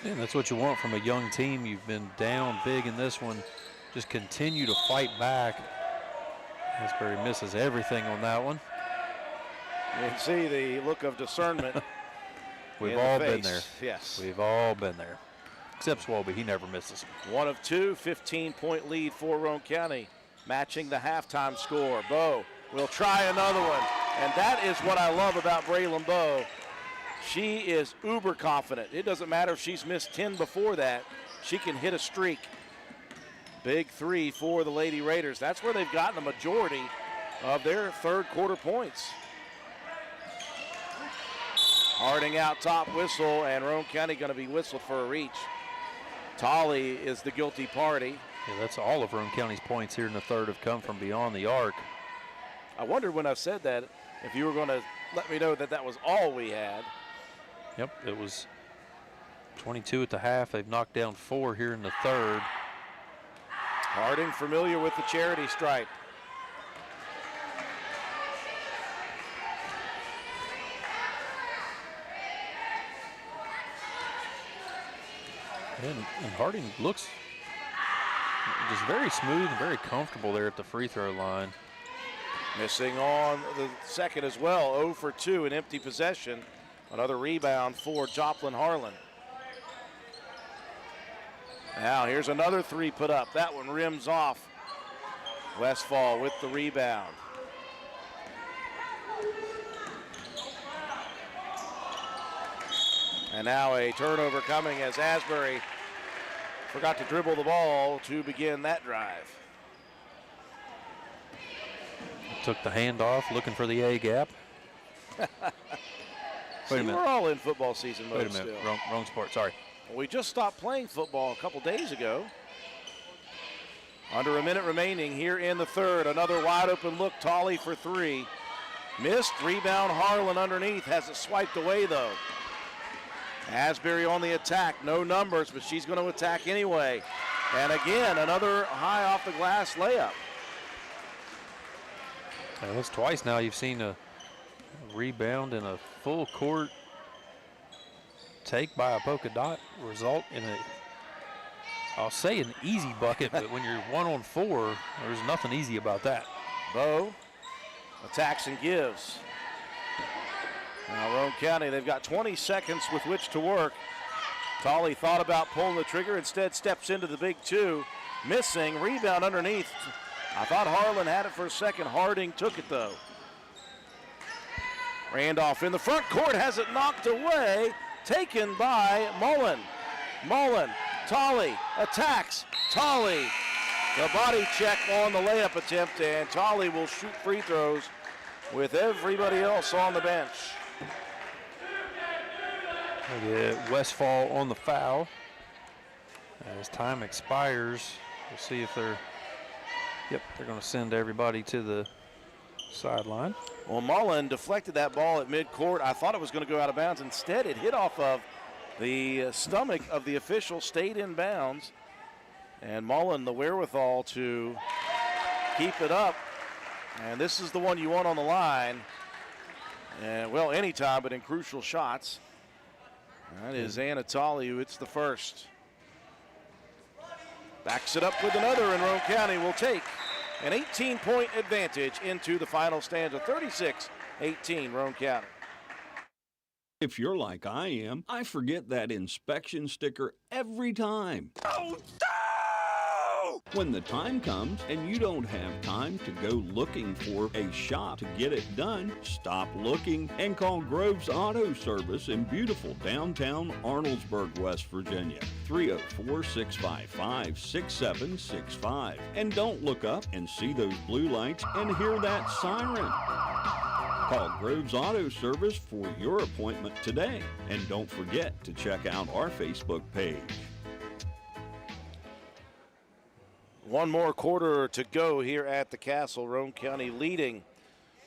And that's what you want from a young team. You've been down big in this one. Just continue to fight back. Asbury misses everything on that one. You can see the look of discernment. We've all been face. there. Yes. We've all been there. Except Swalby, he never misses. 1 of 2, 15-point lead for Roane County, matching the halftime score. Bowe will try another one, and that is what I love about Braylon Bowe. She is uber confident. It doesn't matter if she's missed 10 before that. She can hit a streak. Big 3 for the Lady Raiders. That's where they've gotten the majority of their third quarter points. Harding out top whistle, and Roane County going to be whistled for a reach. Tolley is the guilty party. Yeah, that's all of Roane County's points here in the third have come from beyond the arc. I wondered when I said that if you were going to let me know that that was all we had. Yep, it was 22 at the half. They've knocked down 4 here in the third. Harding familiar with the charity stripe. And Harding looks just very smooth and very comfortable there at the free throw line. Missing on the second as well. 0 for 2, an empty possession. Another rebound for Joplin Harlan. Now here's another 3 put up. That one rims off. Westfall with the rebound. And now a turnover coming as Asbury forgot to dribble the ball to begin that drive. Took the handoff, looking for the A gap. Wait a minute. We're all in football season mode. Wait a minute, wrong sport, sorry. We just stopped playing football a couple days ago. Under a minute remaining here in the third. Another wide open look, Tolley for 3. Missed, rebound Harlan underneath, has it swiped away though. Asbury on the attack, no numbers, but she's going to attack anyway. And again, another high off the glass layup. And that's twice now you've seen a rebound and a full court take by a Polka Dot result in a, I'll say an easy bucket, but when you're 1 on 4, there's nothing easy about that. Bowe attacks and gives. Now Roane County, they've got 20 seconds with which to work. Tolley thought about pulling the trigger, instead steps into the big 2. Missing, rebound underneath. I thought Harlan had it for a second. Harding took it though. Randolph in the front court has it knocked away. Taken by Mullen. Mullen, Tolley attacks. Tolley, the body check on the layup attempt, and Tolley will shoot free throws with everybody else on the bench. Westfall on the foul. As time expires, we'll see if they're going to send everybody to the sideline. Well, Mullen deflected that ball at midcourt. I thought it was going to go out of bounds. Instead, it hit off of the stomach of the official, stayed in bounds. And Mullen, the wherewithal to keep it up. And this is the one you want on the line. And, well, anytime, but in crucial shots. That is Anatoly, who hits the first. Backs it up with another, and Roane County will take an 18-point advantage into the final stanza. 36-18, Roane County. If you're like I am, I forget that inspection sticker every time. Oh, no! When the time comes and you don't have time to go looking for a shop to get it done, stop looking and call Groves Auto Service in beautiful downtown Arnoldesburg, West Virginia. 304-655-6765. And don't look up and see those blue lights and hear that siren. Call Groves Auto Service for your appointment today. And don't forget to check out our Facebook page. One more quarter to go here at the Castle. Roane County leading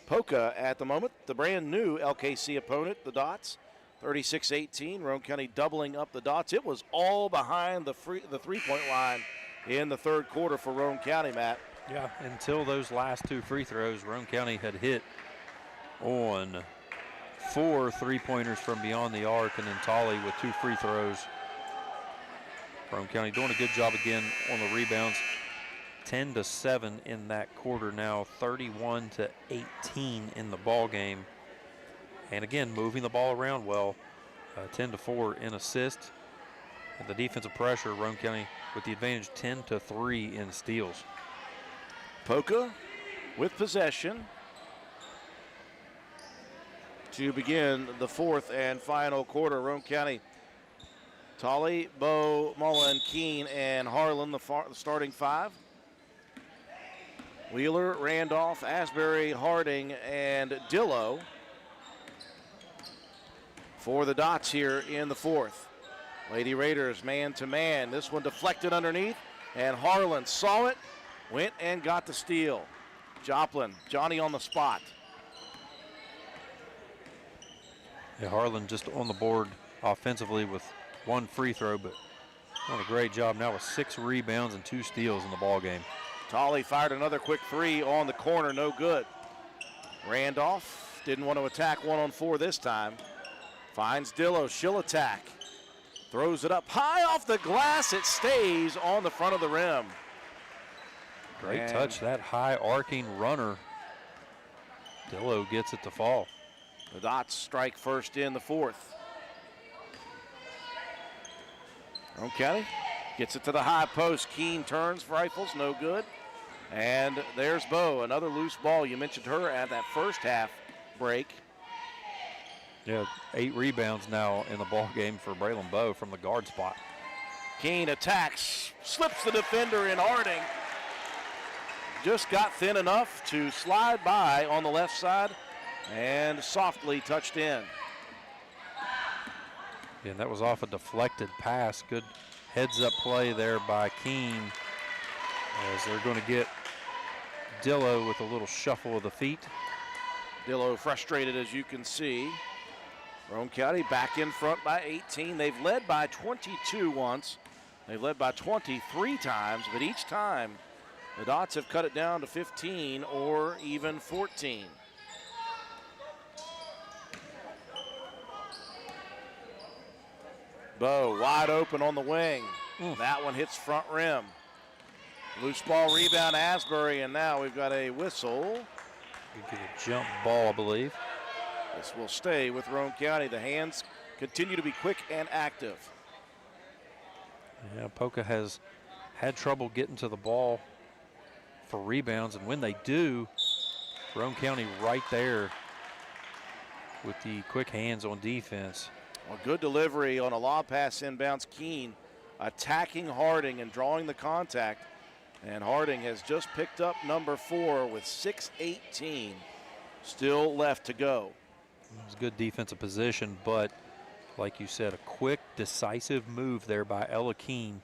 Poca at the moment. The brand new LKC opponent, the Dots, 36-18. Roane County doubling up the Dots. It was all behind the three-point line in the third quarter for Roane County, Matt. Yeah, until those last two free throws, Roane County had hit on 4 three-pointers from beyond the arc, and then Tolley with 2 free throws. Roane County doing a good job again on the rebounds. 10-7 in that quarter now, 31-18 in the ball game. And again, moving the ball around well, 10-4 in assist. And the defensive pressure, Roane County with the advantage, 10-3 in steals. Poca with possession to begin the fourth and final quarter. Roane County, Tolley, Bowe, Mullen, Keene, and Harlan, the starting five. Wheeler, Randolph, Asbury, Harding, and Dillow for the Dots here in the fourth. Lady Raiders man-to-man. This one deflected underneath, and Harlan saw it, went and got the steal. Joplin, Johnny on the spot. Yeah, Harlan just on the board offensively with 1 free throw, but doing a great job now with 6 rebounds and 2 steals in the ball game. Tolley fired another quick three on the corner, no good. Randolph didn't want to attack 1-on-4 this time. Finds Dillow, she'll attack. Throws it up high off the glass, it stays on the front of the rim. Great touch, that high arcing runner. Dillow gets it to fall. The Dots strike first in the fourth. Roane County gets it to the high post. Keene turns, rifles, no good. And there's Bowe, another loose ball. You mentioned her at that first half break. Yeah, 8 rebounds now in the ball game for Braylon Bowe from the guard spot. Keene attacks, slips the defender in. Harding just got thin enough to slide by on the left side and softly touched in. Yeah, and that was off a deflected pass. Good heads-up play there by Keene, as they're going to get Dillow with a little shuffle of the feet. Dillow frustrated, as you can see. Roane County back in front by 18. They've led by 22 once. They've led by 23 times, but each time the Dots have cut it down to 15 or even 14. Bowe wide open on the wing. That one hits front rim. Loose ball rebound, Asbury, and now we've got a whistle. We get a jump ball, I believe. This will stay with Roane County. The hands continue to be quick and active. Yeah, Poca has had trouble getting to the ball for rebounds, and when they do, Roane County right there with the quick hands on defense. A good delivery on a lob pass inbounds. Keene attacking Harding and drawing the contact. And Harding has just picked up number 4 with 6:18 still left to go. It was good defensive position, but like you said, a quick, decisive move there by Ella Keene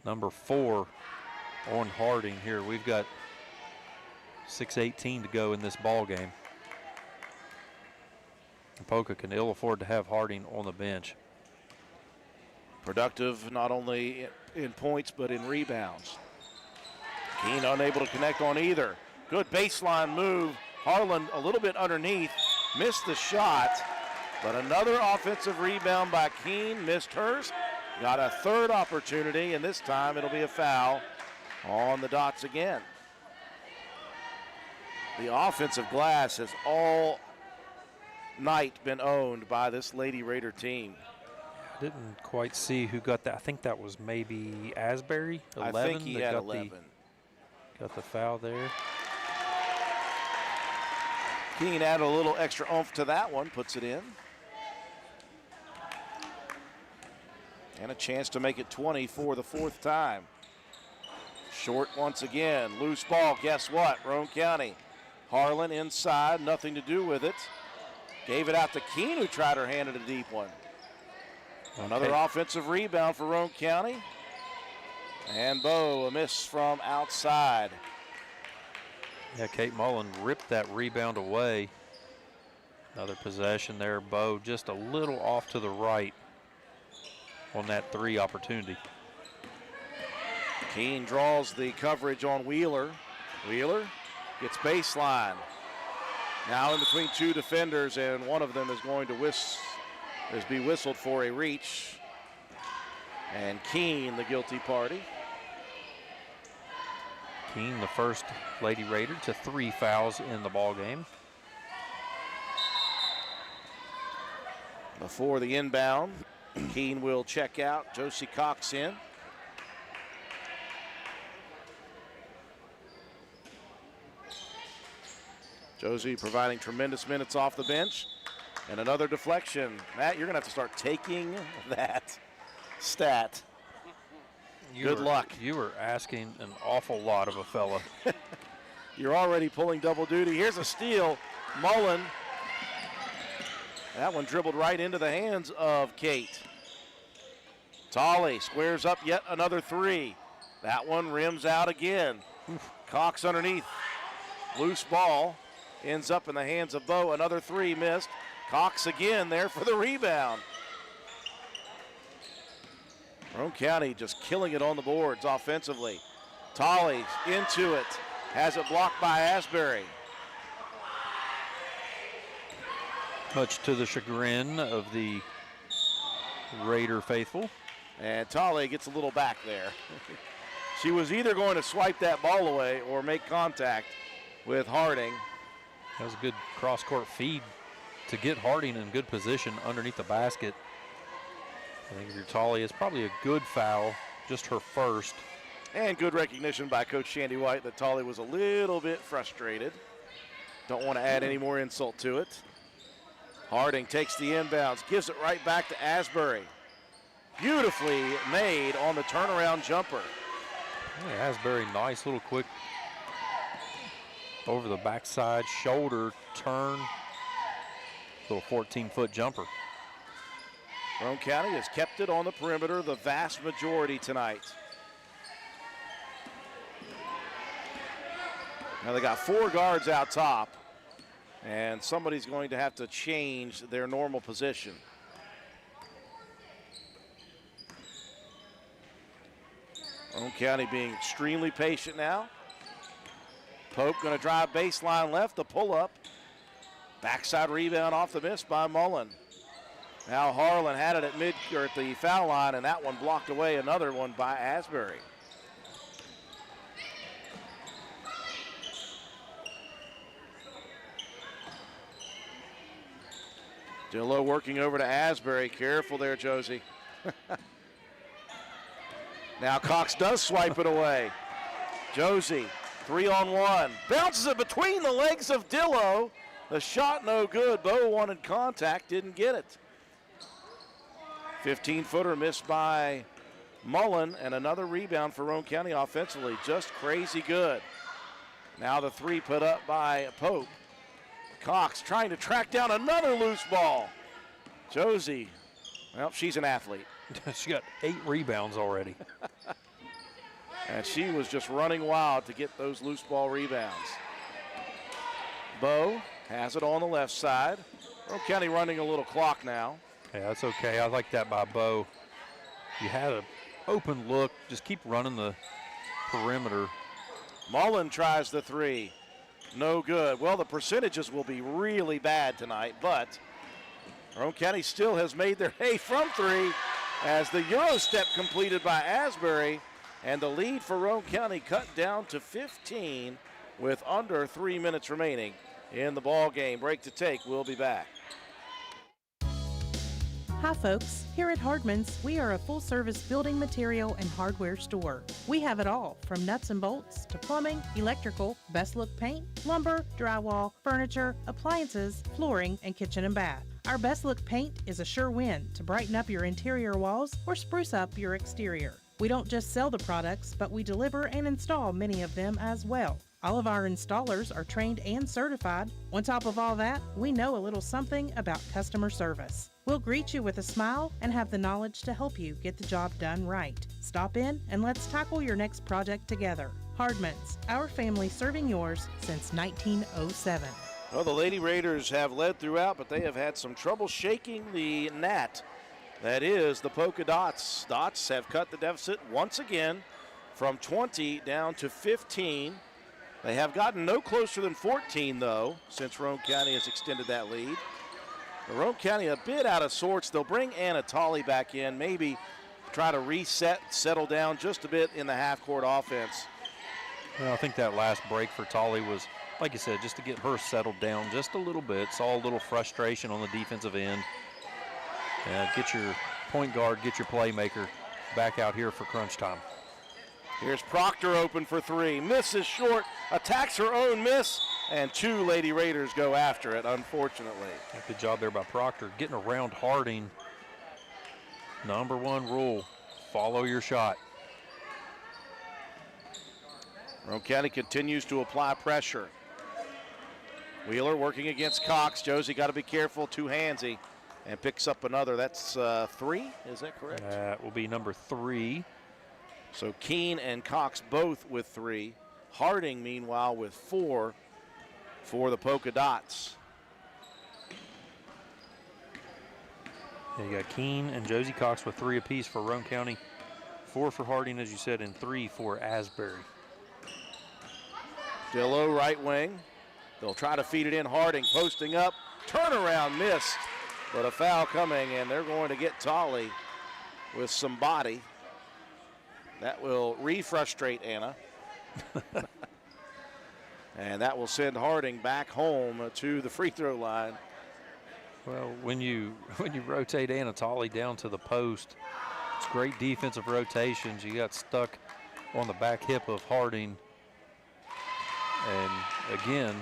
Number 4 on Harding here. We've got 6:18 to go in this ball game. Poca can ill afford to have Harding on the bench. Productive not only in points but in rebounds. Keene unable to connect on either. Good baseline move. Harlan a little bit underneath, missed the shot, but another offensive rebound by Keene, missed hers. Got a third opportunity, and this time it'll be a foul on the dots again. The offensive glass has all night been owned by this Lady Raider team. I didn't quite see who got that. I think that was maybe Asbury, 11. I think he had 11. Got the foul there. Keene added a little extra oomph to that one, puts it in. And a chance to make it 20 for the 4th time. Short once again, loose ball, guess what? Roane County. Harlan inside, nothing to do with it. Gave it out to Keene, who tried her hand at a deep one. Another offensive rebound for Roane County. And Bowe, a miss from outside. Yeah, Kate Mullen ripped that rebound away. Another possession there. Bowe just a little off to the right on that 3 opportunity. Keene draws the coverage on Wheeler. Wheeler gets baseline. Now in between 2 defenders, and one of them is going to be whistled for a reach. And Keene, the guilty party. Keene, the first Lady Raider to 3 fouls in the ball game. Before the inbound, Keene will check out. Josie Cox in. Josie providing tremendous minutes off the bench. And another deflection. Matt, you're going to have to start taking that stat. Good luck. You were asking an awful lot of a fella. You're already pulling double duty. Here's a steal. Mullen. That one dribbled right into the hands of Kate. Tolley squares up yet another 3. That one rims out again. Cox underneath. Loose ball. Ends up in the hands of Bowe. Another 3 missed. Cox again there for the rebound. Roane County just killing it on the boards offensively. Tolley into it. Has it blocked by Asbury. Much to the chagrin of the Raider faithful. And Tolley gets a little back there. She was either going to swipe that ball away or make contact with Harding. That was a good cross-court feed to get Harding in good position underneath the basket. I think your Tolley is probably a good foul, just her first. And good recognition by Coach Shandy White that Tolley was a little bit frustrated. Don't want to add any more insult to it. Harding takes the inbounds, gives it right back to Asbury. Beautifully made on the turnaround jumper. Yeah, Asbury, nice little quick over the backside, shoulder turn, little 14-foot jumper. Roane County has kept it on the perimeter the vast majority tonight. Now they got 4 guards out top, and somebody's going to have to change their normal position. Roane County being extremely patient now. Pope going to drive baseline left, the pull-up. Backside rebound off the miss by Mullen. Now Harlan had it at the foul line, and that one blocked away. Another one by Asbury. Dillo working over to Asbury. Careful there, Josie. Now Cox does swipe it away. Josie, 3-on-1. Bounces it between the legs of Dillo. The shot no good. Bowe wanted contact, didn't get it. 15-footer missed by Mullen, and another rebound for Roane County offensively. Just crazy good. Now the 3 put up by Pope. Cox trying to track down another loose ball. Josie, well, she's an athlete. She got 8 rebounds already. And she was just running wild to get those loose ball rebounds. Bo has it on the left side. Roane County running a little clock now. Yeah, that's okay. I like that by Bo. You had an open look. Just keep running the perimeter. Mullen tries the three. No good. Well, the percentages will be really bad tonight, but Roane County still has made their hay from three as the Euro step completed by Asbury, and the lead for Roane County cut down to 15 with under 3 minutes remaining in the ball game. Break to take. We'll be back. Hi folks, here at Hardman's, we are a full-service building material and hardware store. We have it all, from nuts and bolts to plumbing, electrical, best look paint, lumber, drywall, furniture, appliances, flooring, and kitchen and bath. Our best look paint is a sure win to brighten up your interior walls or spruce up your exterior. We don't just sell the products, but we deliver and install many of them as well. All of our installers are trained and certified. On top of all that, we know a little something about customer service. We'll greet you with a smile and have the knowledge to help you get the job done right. Stop in and let's tackle your next project together. Hardman's, our family serving yours since 1907. Well, the Lady Raiders have led throughout, but they have had some trouble shaking the gnat. That is the Polka Dots. Dots have cut the deficit once again from 20 down to 15. They have gotten no closer than 14, though, since Roane County has extended that lead. Roane County a bit out of sorts. They'll bring Anna Tolley back in, maybe try to reset, settle down just a bit in the half-court offense. Well, I think that last break for Tolley was, like you said, just to get her settled down just a little bit. Saw a little frustration on the defensive end. Get your point guard, get your playmaker back out here for crunch time. Here's Proctor open for three. Misses short, attacks her own miss, and two Lady Raiders go after it, unfortunately. Good job there by Proctor, getting around Harding. Number one rule, follow your shot. Roane County continues to apply pressure. Wheeler working against Cox. Josie got to be careful, two-handsy, and picks up another. That's three, is that correct? That will be number 3. So Keene and Cox both with 3. Harding, meanwhile, with 4 for the Polka Dots. You got Keene and Josie Cox with 3 apiece for Roane County. 4 for Harding, as you said, and 3 for Asbury. Dillo, right wing. They'll try to feed it in. Harding posting up. Turnaround missed, but a foul coming, and they're going to get Tolley with some body. That will re-frustrate Anna. And that will send Harding back home to the free throw line. Well, when you rotate Anna Tolley down to the post, it's great defensive rotations. You got stuck on the back hip of Harding. And again,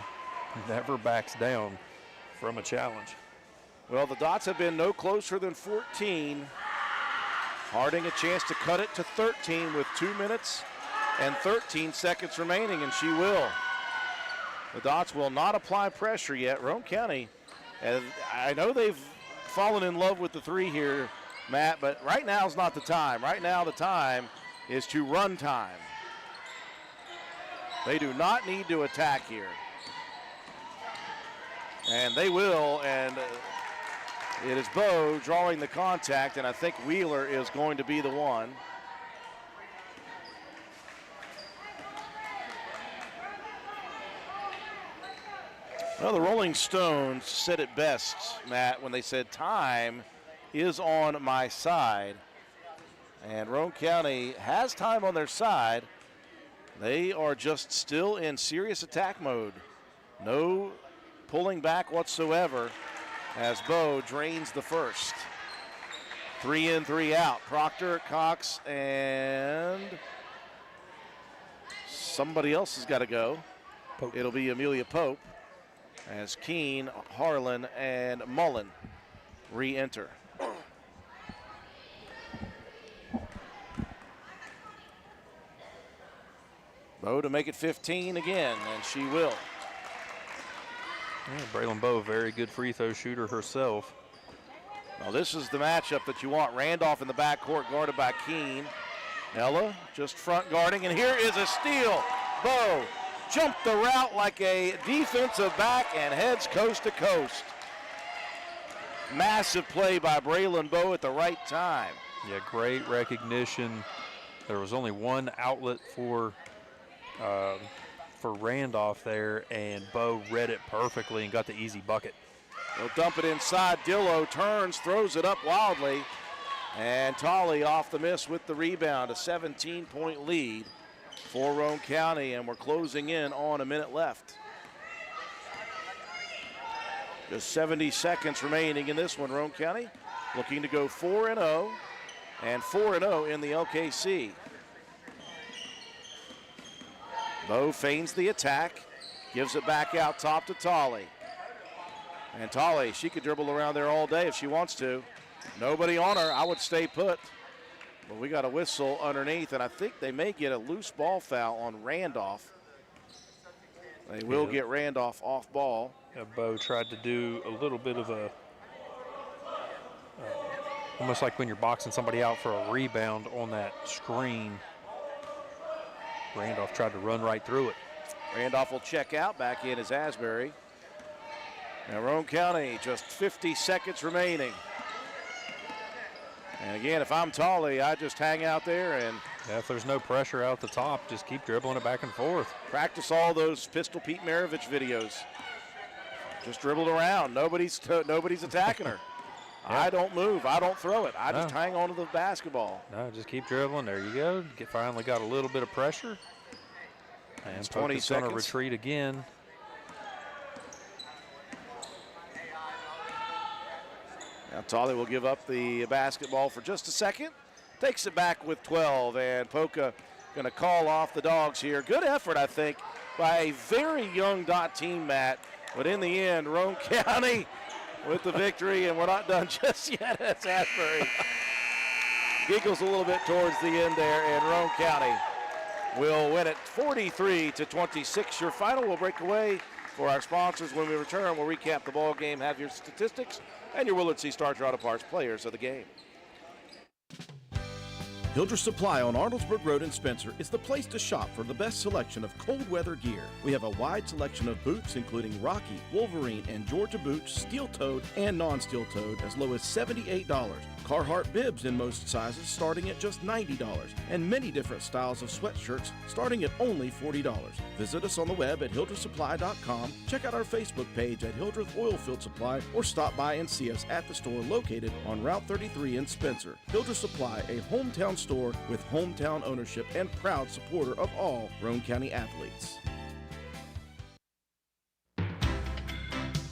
never backs down from a challenge. Well, the Dots have been no closer than 14. Harding a chance to cut it to 13 with 2 minutes and 13 seconds remaining, and she will. The Dots will not apply pressure yet. Roane County, I know they've fallen in love with the 3 here, Matt, but right now is not the time. Right now the time is to run time. They do not need to attack here. And they will, and it is Bo drawing the contact, and I think Wheeler is going to be the one. Well, the Rolling Stones said it best, Matt, when they said time is on my side. And Roane County has time on their side. They are just still in serious attack mode. No pulling back whatsoever as Bo drains the first. 3 in, 3 out. Proctor, Cox, and somebody else has got to go. Pope. It'll be Amelia Pope as Keene, Harlan, and Mullen re-enter. Bo to make it 15 again, and she will. Yeah, Braylon Bowe, very good free throw shooter herself. Well, this is the matchup that you want. Randolph in the backcourt guarded by Keene. Ella just front guarding, and here is a steal. Bo jumped the route like a defensive back and heads coast to coast. Massive play by Braylon Bowe at the right time. Yeah, great recognition. There was only one outlet for Randolph there, and Bowe read it perfectly and got the easy bucket. They'll dump it inside. Dillo turns, throws it up wildly, and Tolley off the miss with the rebound. A 17-point lead for Roane County, and we're closing in on a minute left. Just 70 seconds remaining in this one. Roane County looking to go 4-0 and 4-0 in the LKC. Bowe feigns the attack, gives it back out top to Tolley. And Tolley, she could dribble around there all day if she wants to. Nobody on her. I would stay put. But we got a whistle underneath, and I think they may get a loose ball foul on Randolph. They will get Randolph off ball. Yeah, Bowe tried to do a little bit of a, almost like when you're boxing somebody out for a rebound on that screen. Randolph tried to run right through it. Randolph will check out. Back in is Asbury. Now Roane County, just 50 seconds remaining. And again, if I'm Tolley, I just hang out there and yeah, if there's no pressure out the top, just keep dribbling it back and forth. Practice all those Pistol Pete Maravich videos. Just dribbled around. Nobody's attacking her. Yeah. I don't move. I don't throw it. I just hang on to the basketball. No, just keep dribbling. There you go. Finally got a little bit of pressure. And 20 seconds. Going to retreat again. Now Tolley will give up the basketball for just a second. Takes it back with 12, and Poca going to call off the Dogs here. Good effort, I think, by a very young dot team, Matt. But in the end, Roane County with the victory, and we're not done just yet. That's Asbury. Giggles a little bit towards the end there, and Roane County will win it 43-26. Your final will break away for our sponsors. When we return, we'll recap the ball game, have your statistics, and your Willard C. Starcher Auto Parts players of the game. Hildreth Supply on Arnoldesburg Road in Spencer is the place to shop for the best selection of cold weather gear. We have a wide selection of boots including Rocky, Wolverine, and Georgia boots, steel-toed and non-steel toed, as low as $78. Carhartt bibs in most sizes starting at just $90, and many different styles of sweatshirts starting at only $40. Visit us on the web at hildrethsupply.com, check out our Facebook page at Hildreth Oilfield Supply, or stop by and see us at the store located on Route 33 in Spencer. Hildreth Supply, a hometown store with hometown ownership and proud supporter of all Roane County athletes.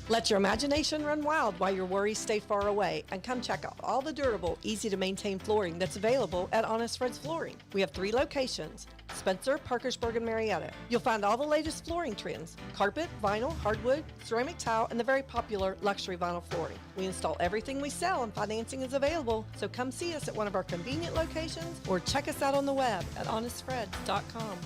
Let your imagination run wild while your worries stay far away, and come check out all the durable, easy-to-maintain flooring that's available at Honest Fred's Flooring. We have 3 locations: Spencer, Parkersburg, and Marietta. You'll find all the latest flooring trends: carpet, vinyl, hardwood, ceramic tile, and the very popular luxury vinyl flooring. We install everything we sell, and financing is available, so come see us at one of our convenient locations or check us out on the web at honestfreds.com.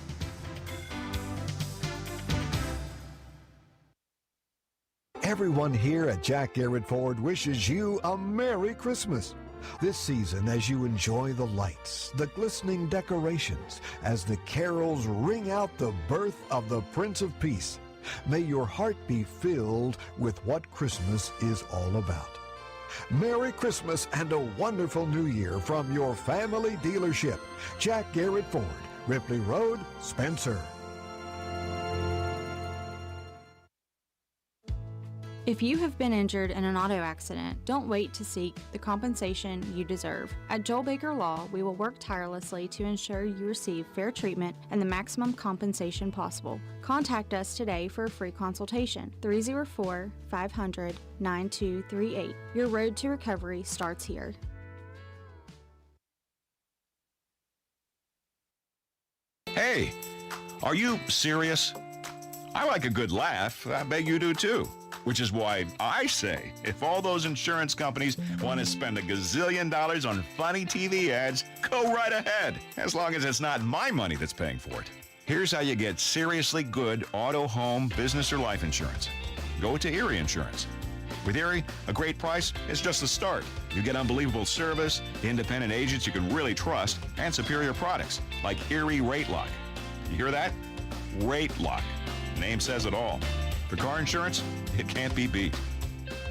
Everyone here at Jack Garrett Ford wishes you a Merry Christmas. This season, as you enjoy the lights, the glistening decorations, as the carols ring out the birth of the Prince of Peace, may your heart be filled with what Christmas is all about. Merry Christmas and a wonderful New Year from your family dealership, Jack Garrett Ford, Ripley Road, Spencer. If you have been injured in an auto accident, don't wait to seek the compensation you deserve. At Joel Baker Law, we will work tirelessly to ensure you receive fair treatment and the maximum compensation possible. Contact us today for a free consultation. 304-500-9238. Your road to recovery starts here. Hey, are you serious? I like a good laugh. I bet you do too. Which is why I say, if all those insurance companies want to spend $1 gazillion on funny TV ads, go right ahead, as long as it's not my money that's paying for it. Here's how you get seriously good auto, home, business, or life insurance. Go to Erie Insurance. With Erie, a great price is just the start. You get unbelievable service, independent agents you can really trust, and superior products like Erie Rate Lock. You hear that? Rate Lock. The name says it all. For car insurance, it can't be beat.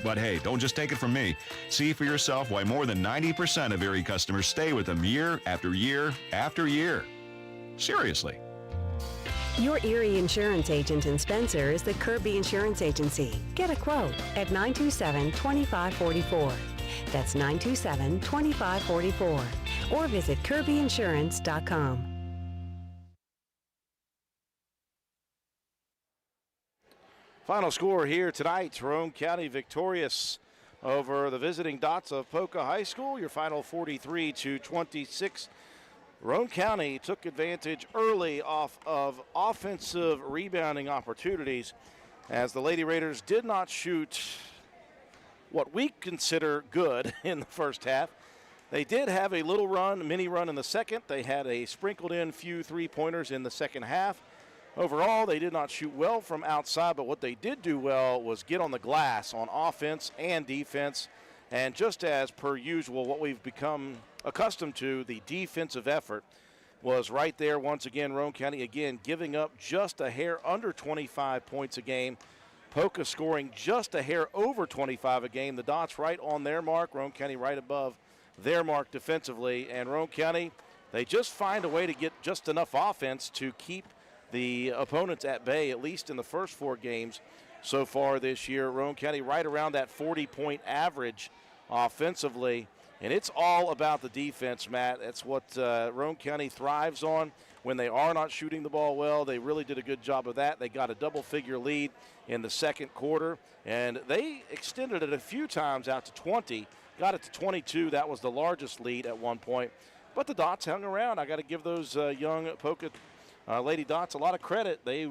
But hey, don't just take it from me. See for yourself why more than 90% of Erie customers stay with them year after year after year. Seriously. Your Erie insurance agent in Spencer is the Kirby Insurance Agency. Get a quote at 927-2544. That's 927-2544. Or visit kirbyinsurance.com. Final score here tonight, Roane County victorious over the visiting Dots of Poca High School. Your final 43-26. Roane County took advantage early off of offensive rebounding opportunities as the Lady Raiders did not shoot what we consider good in the first half. They did have a little run, mini run in the second. They had a sprinkled in few three-pointers in the second half. Overall, they did not shoot well from outside, but what they did do well was get on the glass on offense and defense. And just as per usual, what we've become accustomed to, the defensive effort was right there once again. Roane County, again, giving up just a hair under 25 points a game. Poca scoring just a hair over 25 a game. The Dots right on their mark. Roane County right above their mark defensively. And Roane County, they just find a way to get just enough offense to keep the opponents at bay, at least in the first 4 games so far this year. Roane County right around that 40-point average offensively. And it's all about the defense, Matt. That's what Roane County thrives on. When they are not shooting the ball well, they really did a good job of that. They got a double-figure lead in the second quarter, and they extended it a few times out to 20, got it to 22. That was the largest lead at one point. But the Dots hung around. I got to give those young Poca Lady Dots a lot of credit. They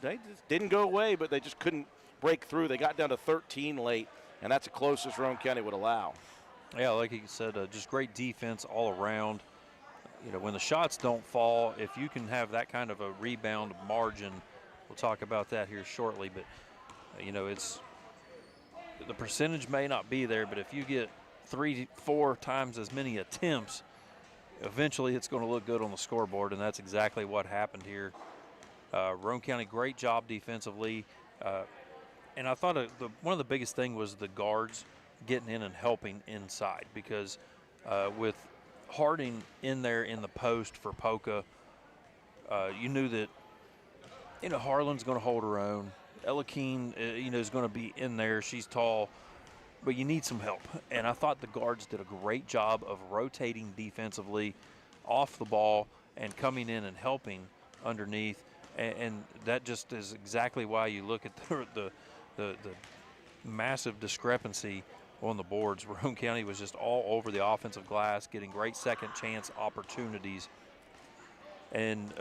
just didn't go away, but they just couldn't break through. They got down to 13 late, and that's the closest Roane County would allow. Yeah, like you said, just great defense all around. You know, when the shots don't fall, if you can have that kind of a rebound margin, we'll talk about that here shortly, but, you know, it's the percentage may not be there, but if you get 3-4 times as many attempts, eventually it's going to look good on the scoreboard, and that's exactly what happened here. Roane County, great job defensively. And I thought one of the biggest thing was the guards getting in and helping inside, because with Harding in there in the post for Poca, you knew that, you know, Harlan's going to hold her own. Ella Keene, you know, is going to be in there. She's tall, but you need some help. And I thought the guards did a great job of rotating defensively off the ball and coming in and helping underneath. And that just is exactly why you look at the massive discrepancy on the boards. Roane County was just all over the offensive glass, getting great second chance opportunities. And,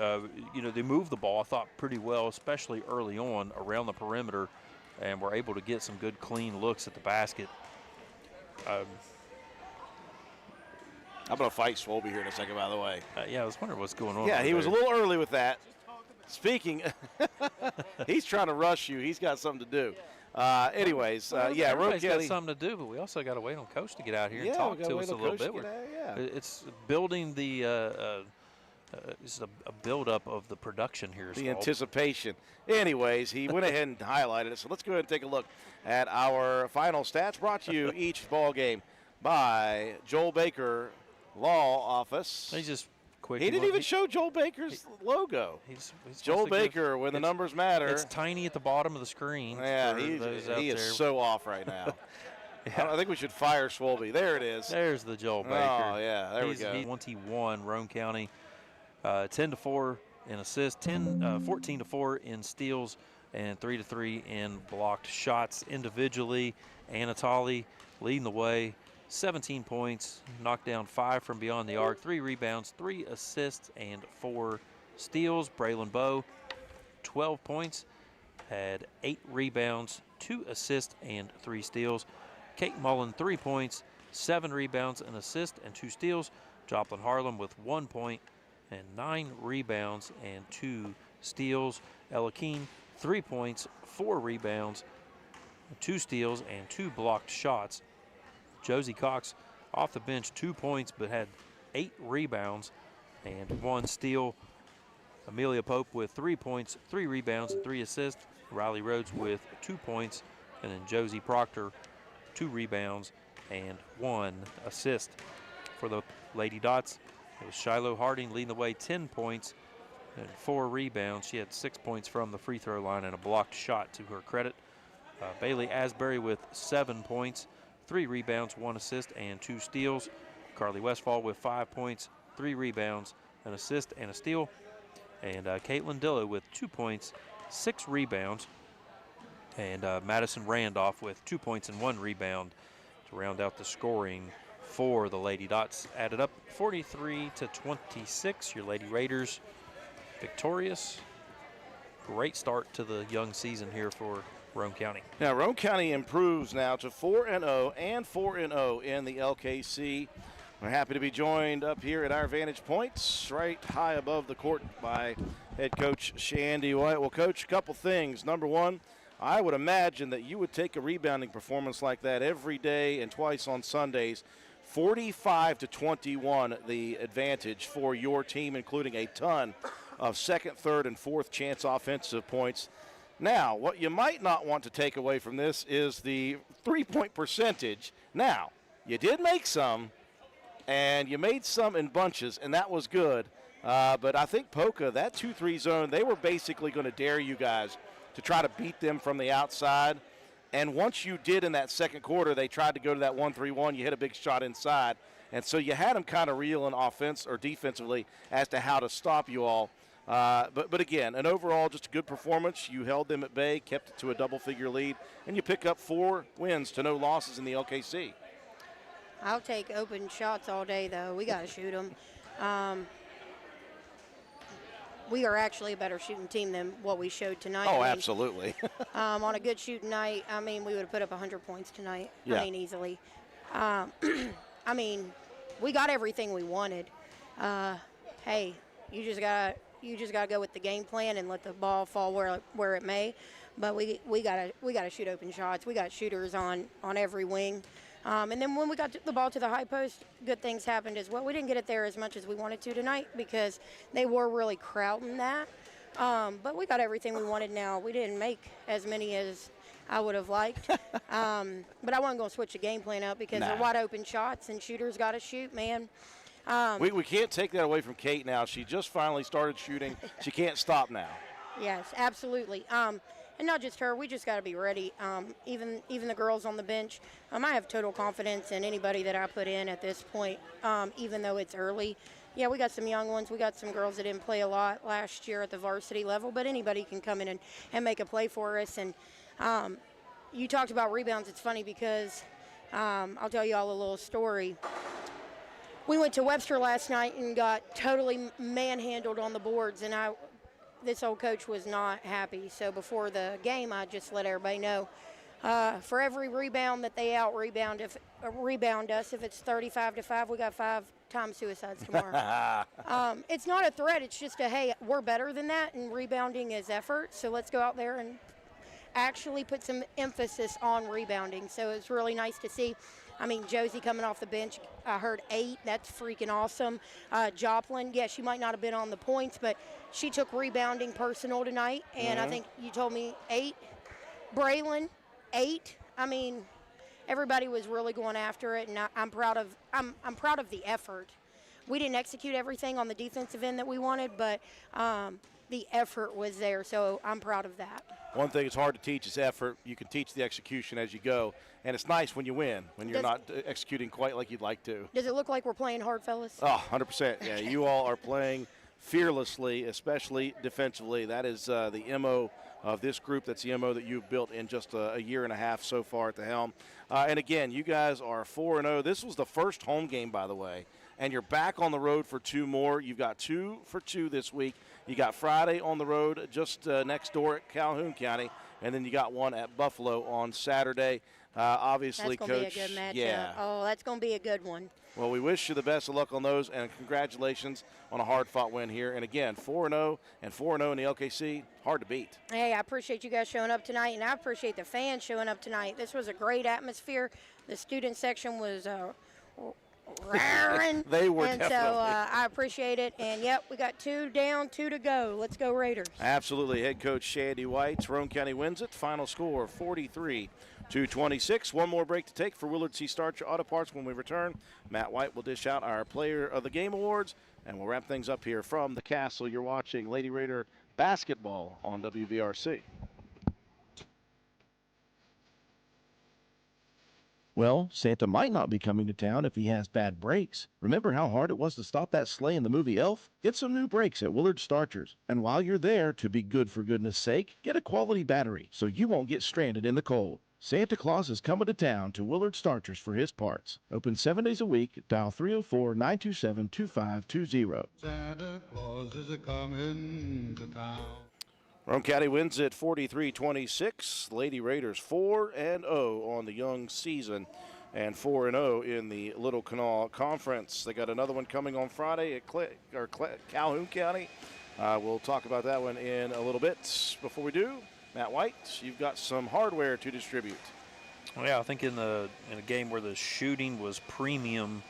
you know, they moved the ball, I thought, pretty well, especially early on around the perimeter, and were able to get some good, clean looks at the basket. I'm going to fight Swolby here in a second, by the way. Yeah, I was wondering what's going on. Yeah, he was a little early with that. Speaking, he's trying to rush you. He's got something to do. Anyways, yeah, everybody's got something to do, but we also got to wait on Coach to get out here and talk to us a little bit. It's building the it's a build-up of the production here. The anticipation. Anyways, he went ahead and highlighted it. So let's go ahead and take a look at our final stats, brought to you each ball game by Joel Baker Law Office. He just quick. He didn't even show Joel Baker's logo. He's Joel Baker, when the numbers matter. It's tiny at the bottom of the screen. Yeah, he is so off right now. Yeah. I think we should fire Swolby. There it is. There's the Joel Baker. Oh, yeah, there we go. He's 21, Roane County, 10-4 in assists, 14-4 in steals, and 3-3 in blocked shots individually. Anatoly leading the way, 17 points, knocked down 5 from beyond the arc, 3 rebounds, 3 assists, and 4 steals. Braylon Bowe, 12 points, had 8 rebounds, 2 assists, and 3 steals. Kate Mullen, 3 points, 7 rebounds, an assist, and 2 steals. Joplin Harlem with 1 point and 9 rebounds and 2 steals. Ella Keene, 3 points, 4 rebounds, 2 steals, and 2 blocked shots. Josie Cox off the bench, 2 points, but had 8 rebounds and 1 steal. Amelia Pope with 3 points, 3 rebounds, and 3 assists. Riley Rhodes with 2 points, and then Josie Proctor, 2 rebounds and 1 assist. For the Lady Dots, it was Shiloh Harding leading the way, 10 points and 4 rebounds. She had 6 points from the free throw line and a blocked shot to her credit. Bailey Asbury with 7 points, 3 rebounds, 1 assist, and 2 steals. Carly Westfall with 5 points, 3 rebounds, an assist, and a steal. And Caitlin Dillo with 2 points, 6 rebounds. And Madison Randolph with 2 points and 1 rebound to round out the scoring for the Lady Dots. Added up 43-26. Your Lady Raiders victorious. Great start to the young season here for Roane County. Now, Roane County improves now to 4-0 and 4-0 in the LKC. We're happy to be joined up here at our vantage points, right high above the court, by head coach Shandy White. Well, Coach, a couple things. Number one, I would imagine that you would take a rebounding performance like that every day and twice on Sundays. 45-21, the advantage for your team, including a ton of second, third, and fourth chance offensive points. Now, what you might not want to take away from this is the three-point percentage. Now, you did make some, and you made some in bunches, and that was good. But I think Poca, that 2-3 zone, they were basically going to dare you guys to try to beat them from the outside. And once you did in that second quarter, they tried to go to that 1-3-1. You hit a big shot inside. And so you had them kind of reeling offense or defensively as to how to stop you all. But again, an overall just a good performance. You held them at bay, kept it to a double-figure lead, and you pick up 4 wins to no losses in the LKC. I'll take open shots all day, though. We got to shoot them. We are actually a better shooting team than what we showed tonight. Oh, absolutely. On a good shooting night, I mean, we would have put up 100 points tonight. Yeah. I mean, easily. I mean, we got everything we wanted. Hey, you just gotta go with the game plan and let the ball fall where it may. But we gotta shoot open shots. We got shooters on every wing. And then when we got the ball to the high post, good things happened as well. We didn't get it there as much as we wanted to tonight because they were really crowding that. But we got everything we wanted now. We didn't make as many as I would have liked. But I wasn't going to switch the game plan up because they're wide open shots and shooters got to shoot, man. We can't take that away from Kate now. She just finally started shooting. She can't stop now. Yes, absolutely. And not just her, we just got to be ready. Even the girls on the bench, I have total confidence in anybody that I put in at this point, even though it's early. Yeah, we got some young ones. We got some girls that didn't play a lot last year at the varsity level, but anybody can come in and make a play for us. And you talked about rebounds. It's funny because I'll tell you all a little story. We went to Webster last night and got totally manhandled on the boards, and this old coach was not happy. So before the game, I just let everybody know, for every rebound that they rebound us, if it's 35-5, we got 5 times suicides tomorrow. It's not a threat. It's just hey, we're better than that, and rebounding is effort. So let's go out there and actually put some emphasis on rebounding. So it's really nice to see. I mean, Josie coming off the bench, I heard 8. That's freaking awesome. Joplin, yeah, she might not have been on the points, but she took rebounding personal tonight, and I think you told me 8. Braylon, 8. I mean, everybody was really going after it, and I'm proud of the effort. We didn't execute everything on the defensive end that we wanted, but the effort was there, so I'm proud of that. One thing it's hard to teach is effort. You can teach the execution as you go, and it's nice when you win, when you're not executing quite like you'd like to. Does it look like we're playing hard, fellas? Oh, 100%. Yeah, you all are playing fearlessly, especially defensively. That is the MO of this group. That's the MO that you've built in just a year and a half so far at the helm. And again, you guys are 4-0. This was the first home game, by the way, and you're back on the road for 2 more. You've got 2 for 2 this week. You got Friday on the road just next door at Calhoun County, and then you got one at Buffalo on Saturday. Obviously, that's gonna Coach. Be a good matchup. Yeah. Oh, that's going to be a good one. Well, we wish you the best of luck on those, and congratulations on a hard-fought win here. And again, 4-0 and 4-0 in the LKC, hard to beat. Hey, I appreciate you guys showing up tonight, and I appreciate the fans showing up tonight. This was a great atmosphere. The student section was raring. They were and definitely. So I appreciate it. And, yep, we got 2 down, 2 to go. Let's go Raiders. Absolutely. Head coach Shandy White. Roane County wins it. Final score 43-26. One more break to take for Willard C. Starcher Auto Parts. When we return, Matt White will dish out our Player of the Game awards, and we'll wrap things up here from the Castle. You're watching Lady Raider basketball on WVRC. Well, Santa might not be coming to town if he has bad brakes. Remember how hard it was to stop that sleigh in the movie Elf? Get some new brakes at Willard Starchers. And while you're there, to be good for goodness sake, get a quality battery so you won't get stranded in the cold. Santa Claus is coming to town to Willard Starchers for his parts. Open 7 days a week. Dial 304-927-2520. Santa Claus is a-coming to town. Roane County wins it 43-26. Lady Raiders 4-0 on the young season and 4-0 in the Little Kanawha Conference. They got another one coming on Friday at Calhoun County. We'll talk about that one in a little bit. Before we do, Matt White, you've got some hardware to distribute. Well, yeah, I think in a game where the shooting was premium,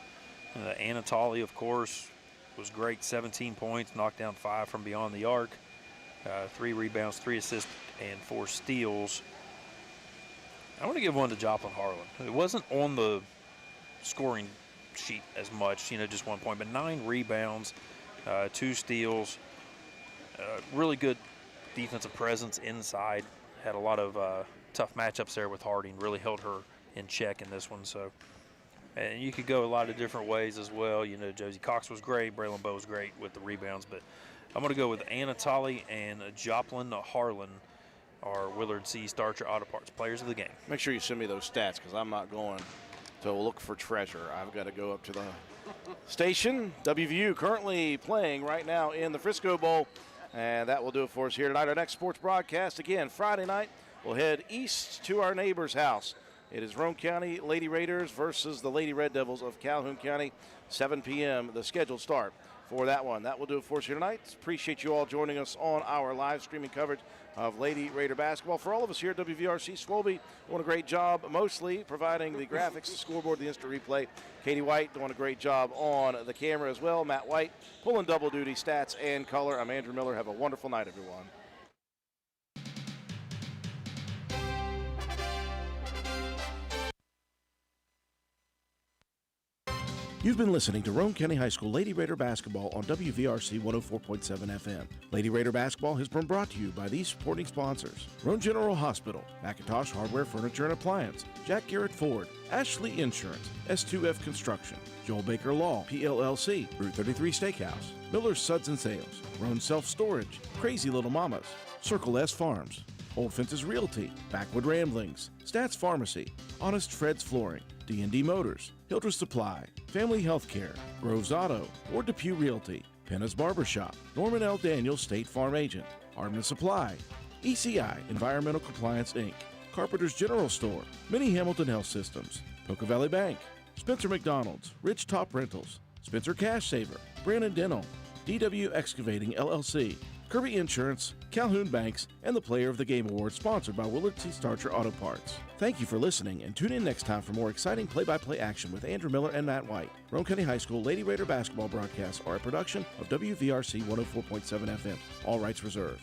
Anatoly, of course, was great. 17 points, knocked down 5 from beyond the arc. 3 rebounds, 3 assists, and 4 steals. I want to give one to Joplin Harlan. It wasn't on the scoring sheet as much, just 1 point, but 9 rebounds, 2 steals, really good defensive presence inside. Had a lot of tough matchups there with Harding. Really held her in check in this one. So, and you could go a lot of different ways as well. Josie Cox was great. Braylon Bowe was great with the rebounds, but I'm going to go with Anatoly and Joplin Harlan, our Willard C. Starcher Auto Parts players of the game. Make sure you send me those stats because I'm not going to look for treasure. I've got to go up to the station. WVU currently playing right now in the Frisco Bowl, and that will do it for us here tonight. Our next sports broadcast, again, Friday night, we'll head east to our neighbor's house. It is Roane County Lady Raiders versus the Lady Red Devils of Calhoun County, 7 p.m., the scheduled start for that one. That will do it for us here tonight. Appreciate you all joining us on our live streaming coverage of Lady Raider basketball. For all of us here at WVRC, Swolby doing a great job, mostly providing the graphics, the scoreboard, the instant replay. Katie White doing a great job on the camera as well. Matt White pulling double duty, stats and color. I'm Andrew Miller. Have a wonderful night, everyone. You've been listening to Roane County High School Lady Raider basketball on WVRC 104.7 FM. Lady Raider basketball has been brought to you by these supporting sponsors: Roane General Hospital, Macintosh Hardware, Furniture and Appliance, Jack Garrett Ford, Ashley Insurance, S2F Construction, Joel Baker Law, PLLC, Route 33 Steakhouse, Miller's Suds and Sales, Roane Self Storage, Crazy Little Mamas, Circle S Farms, Old Fences Realty, Backwood Ramblings, Stats Pharmacy, Honest Fred's Flooring, D&D Motors, Hildreth Supply, Family Healthcare, Groves Auto, Ward Depew Realty, Penna's Barbershop, Norman L. Daniels State Farm Agent, Hardman Supply, ECI Environmental Compliance Inc., Carpenter's General Store, Mini Hamilton Health Systems, Poca Valley Bank, Spencer McDonald's, Rich Top Rentals, Spencer Cash Saver, Brandon Dental, DW Excavating LLC, Kirby Insurance, Calhoun Banks, and the Player of the Game Award, sponsored by Willard C. Starcher Auto Parts. Thank you for listening, and tune in next time for more exciting play-by-play action with Andrew Miller and Matt White. Roane County High School Lady Raider basketball broadcasts are a production of WVRC 104.7 FM. All rights reserved.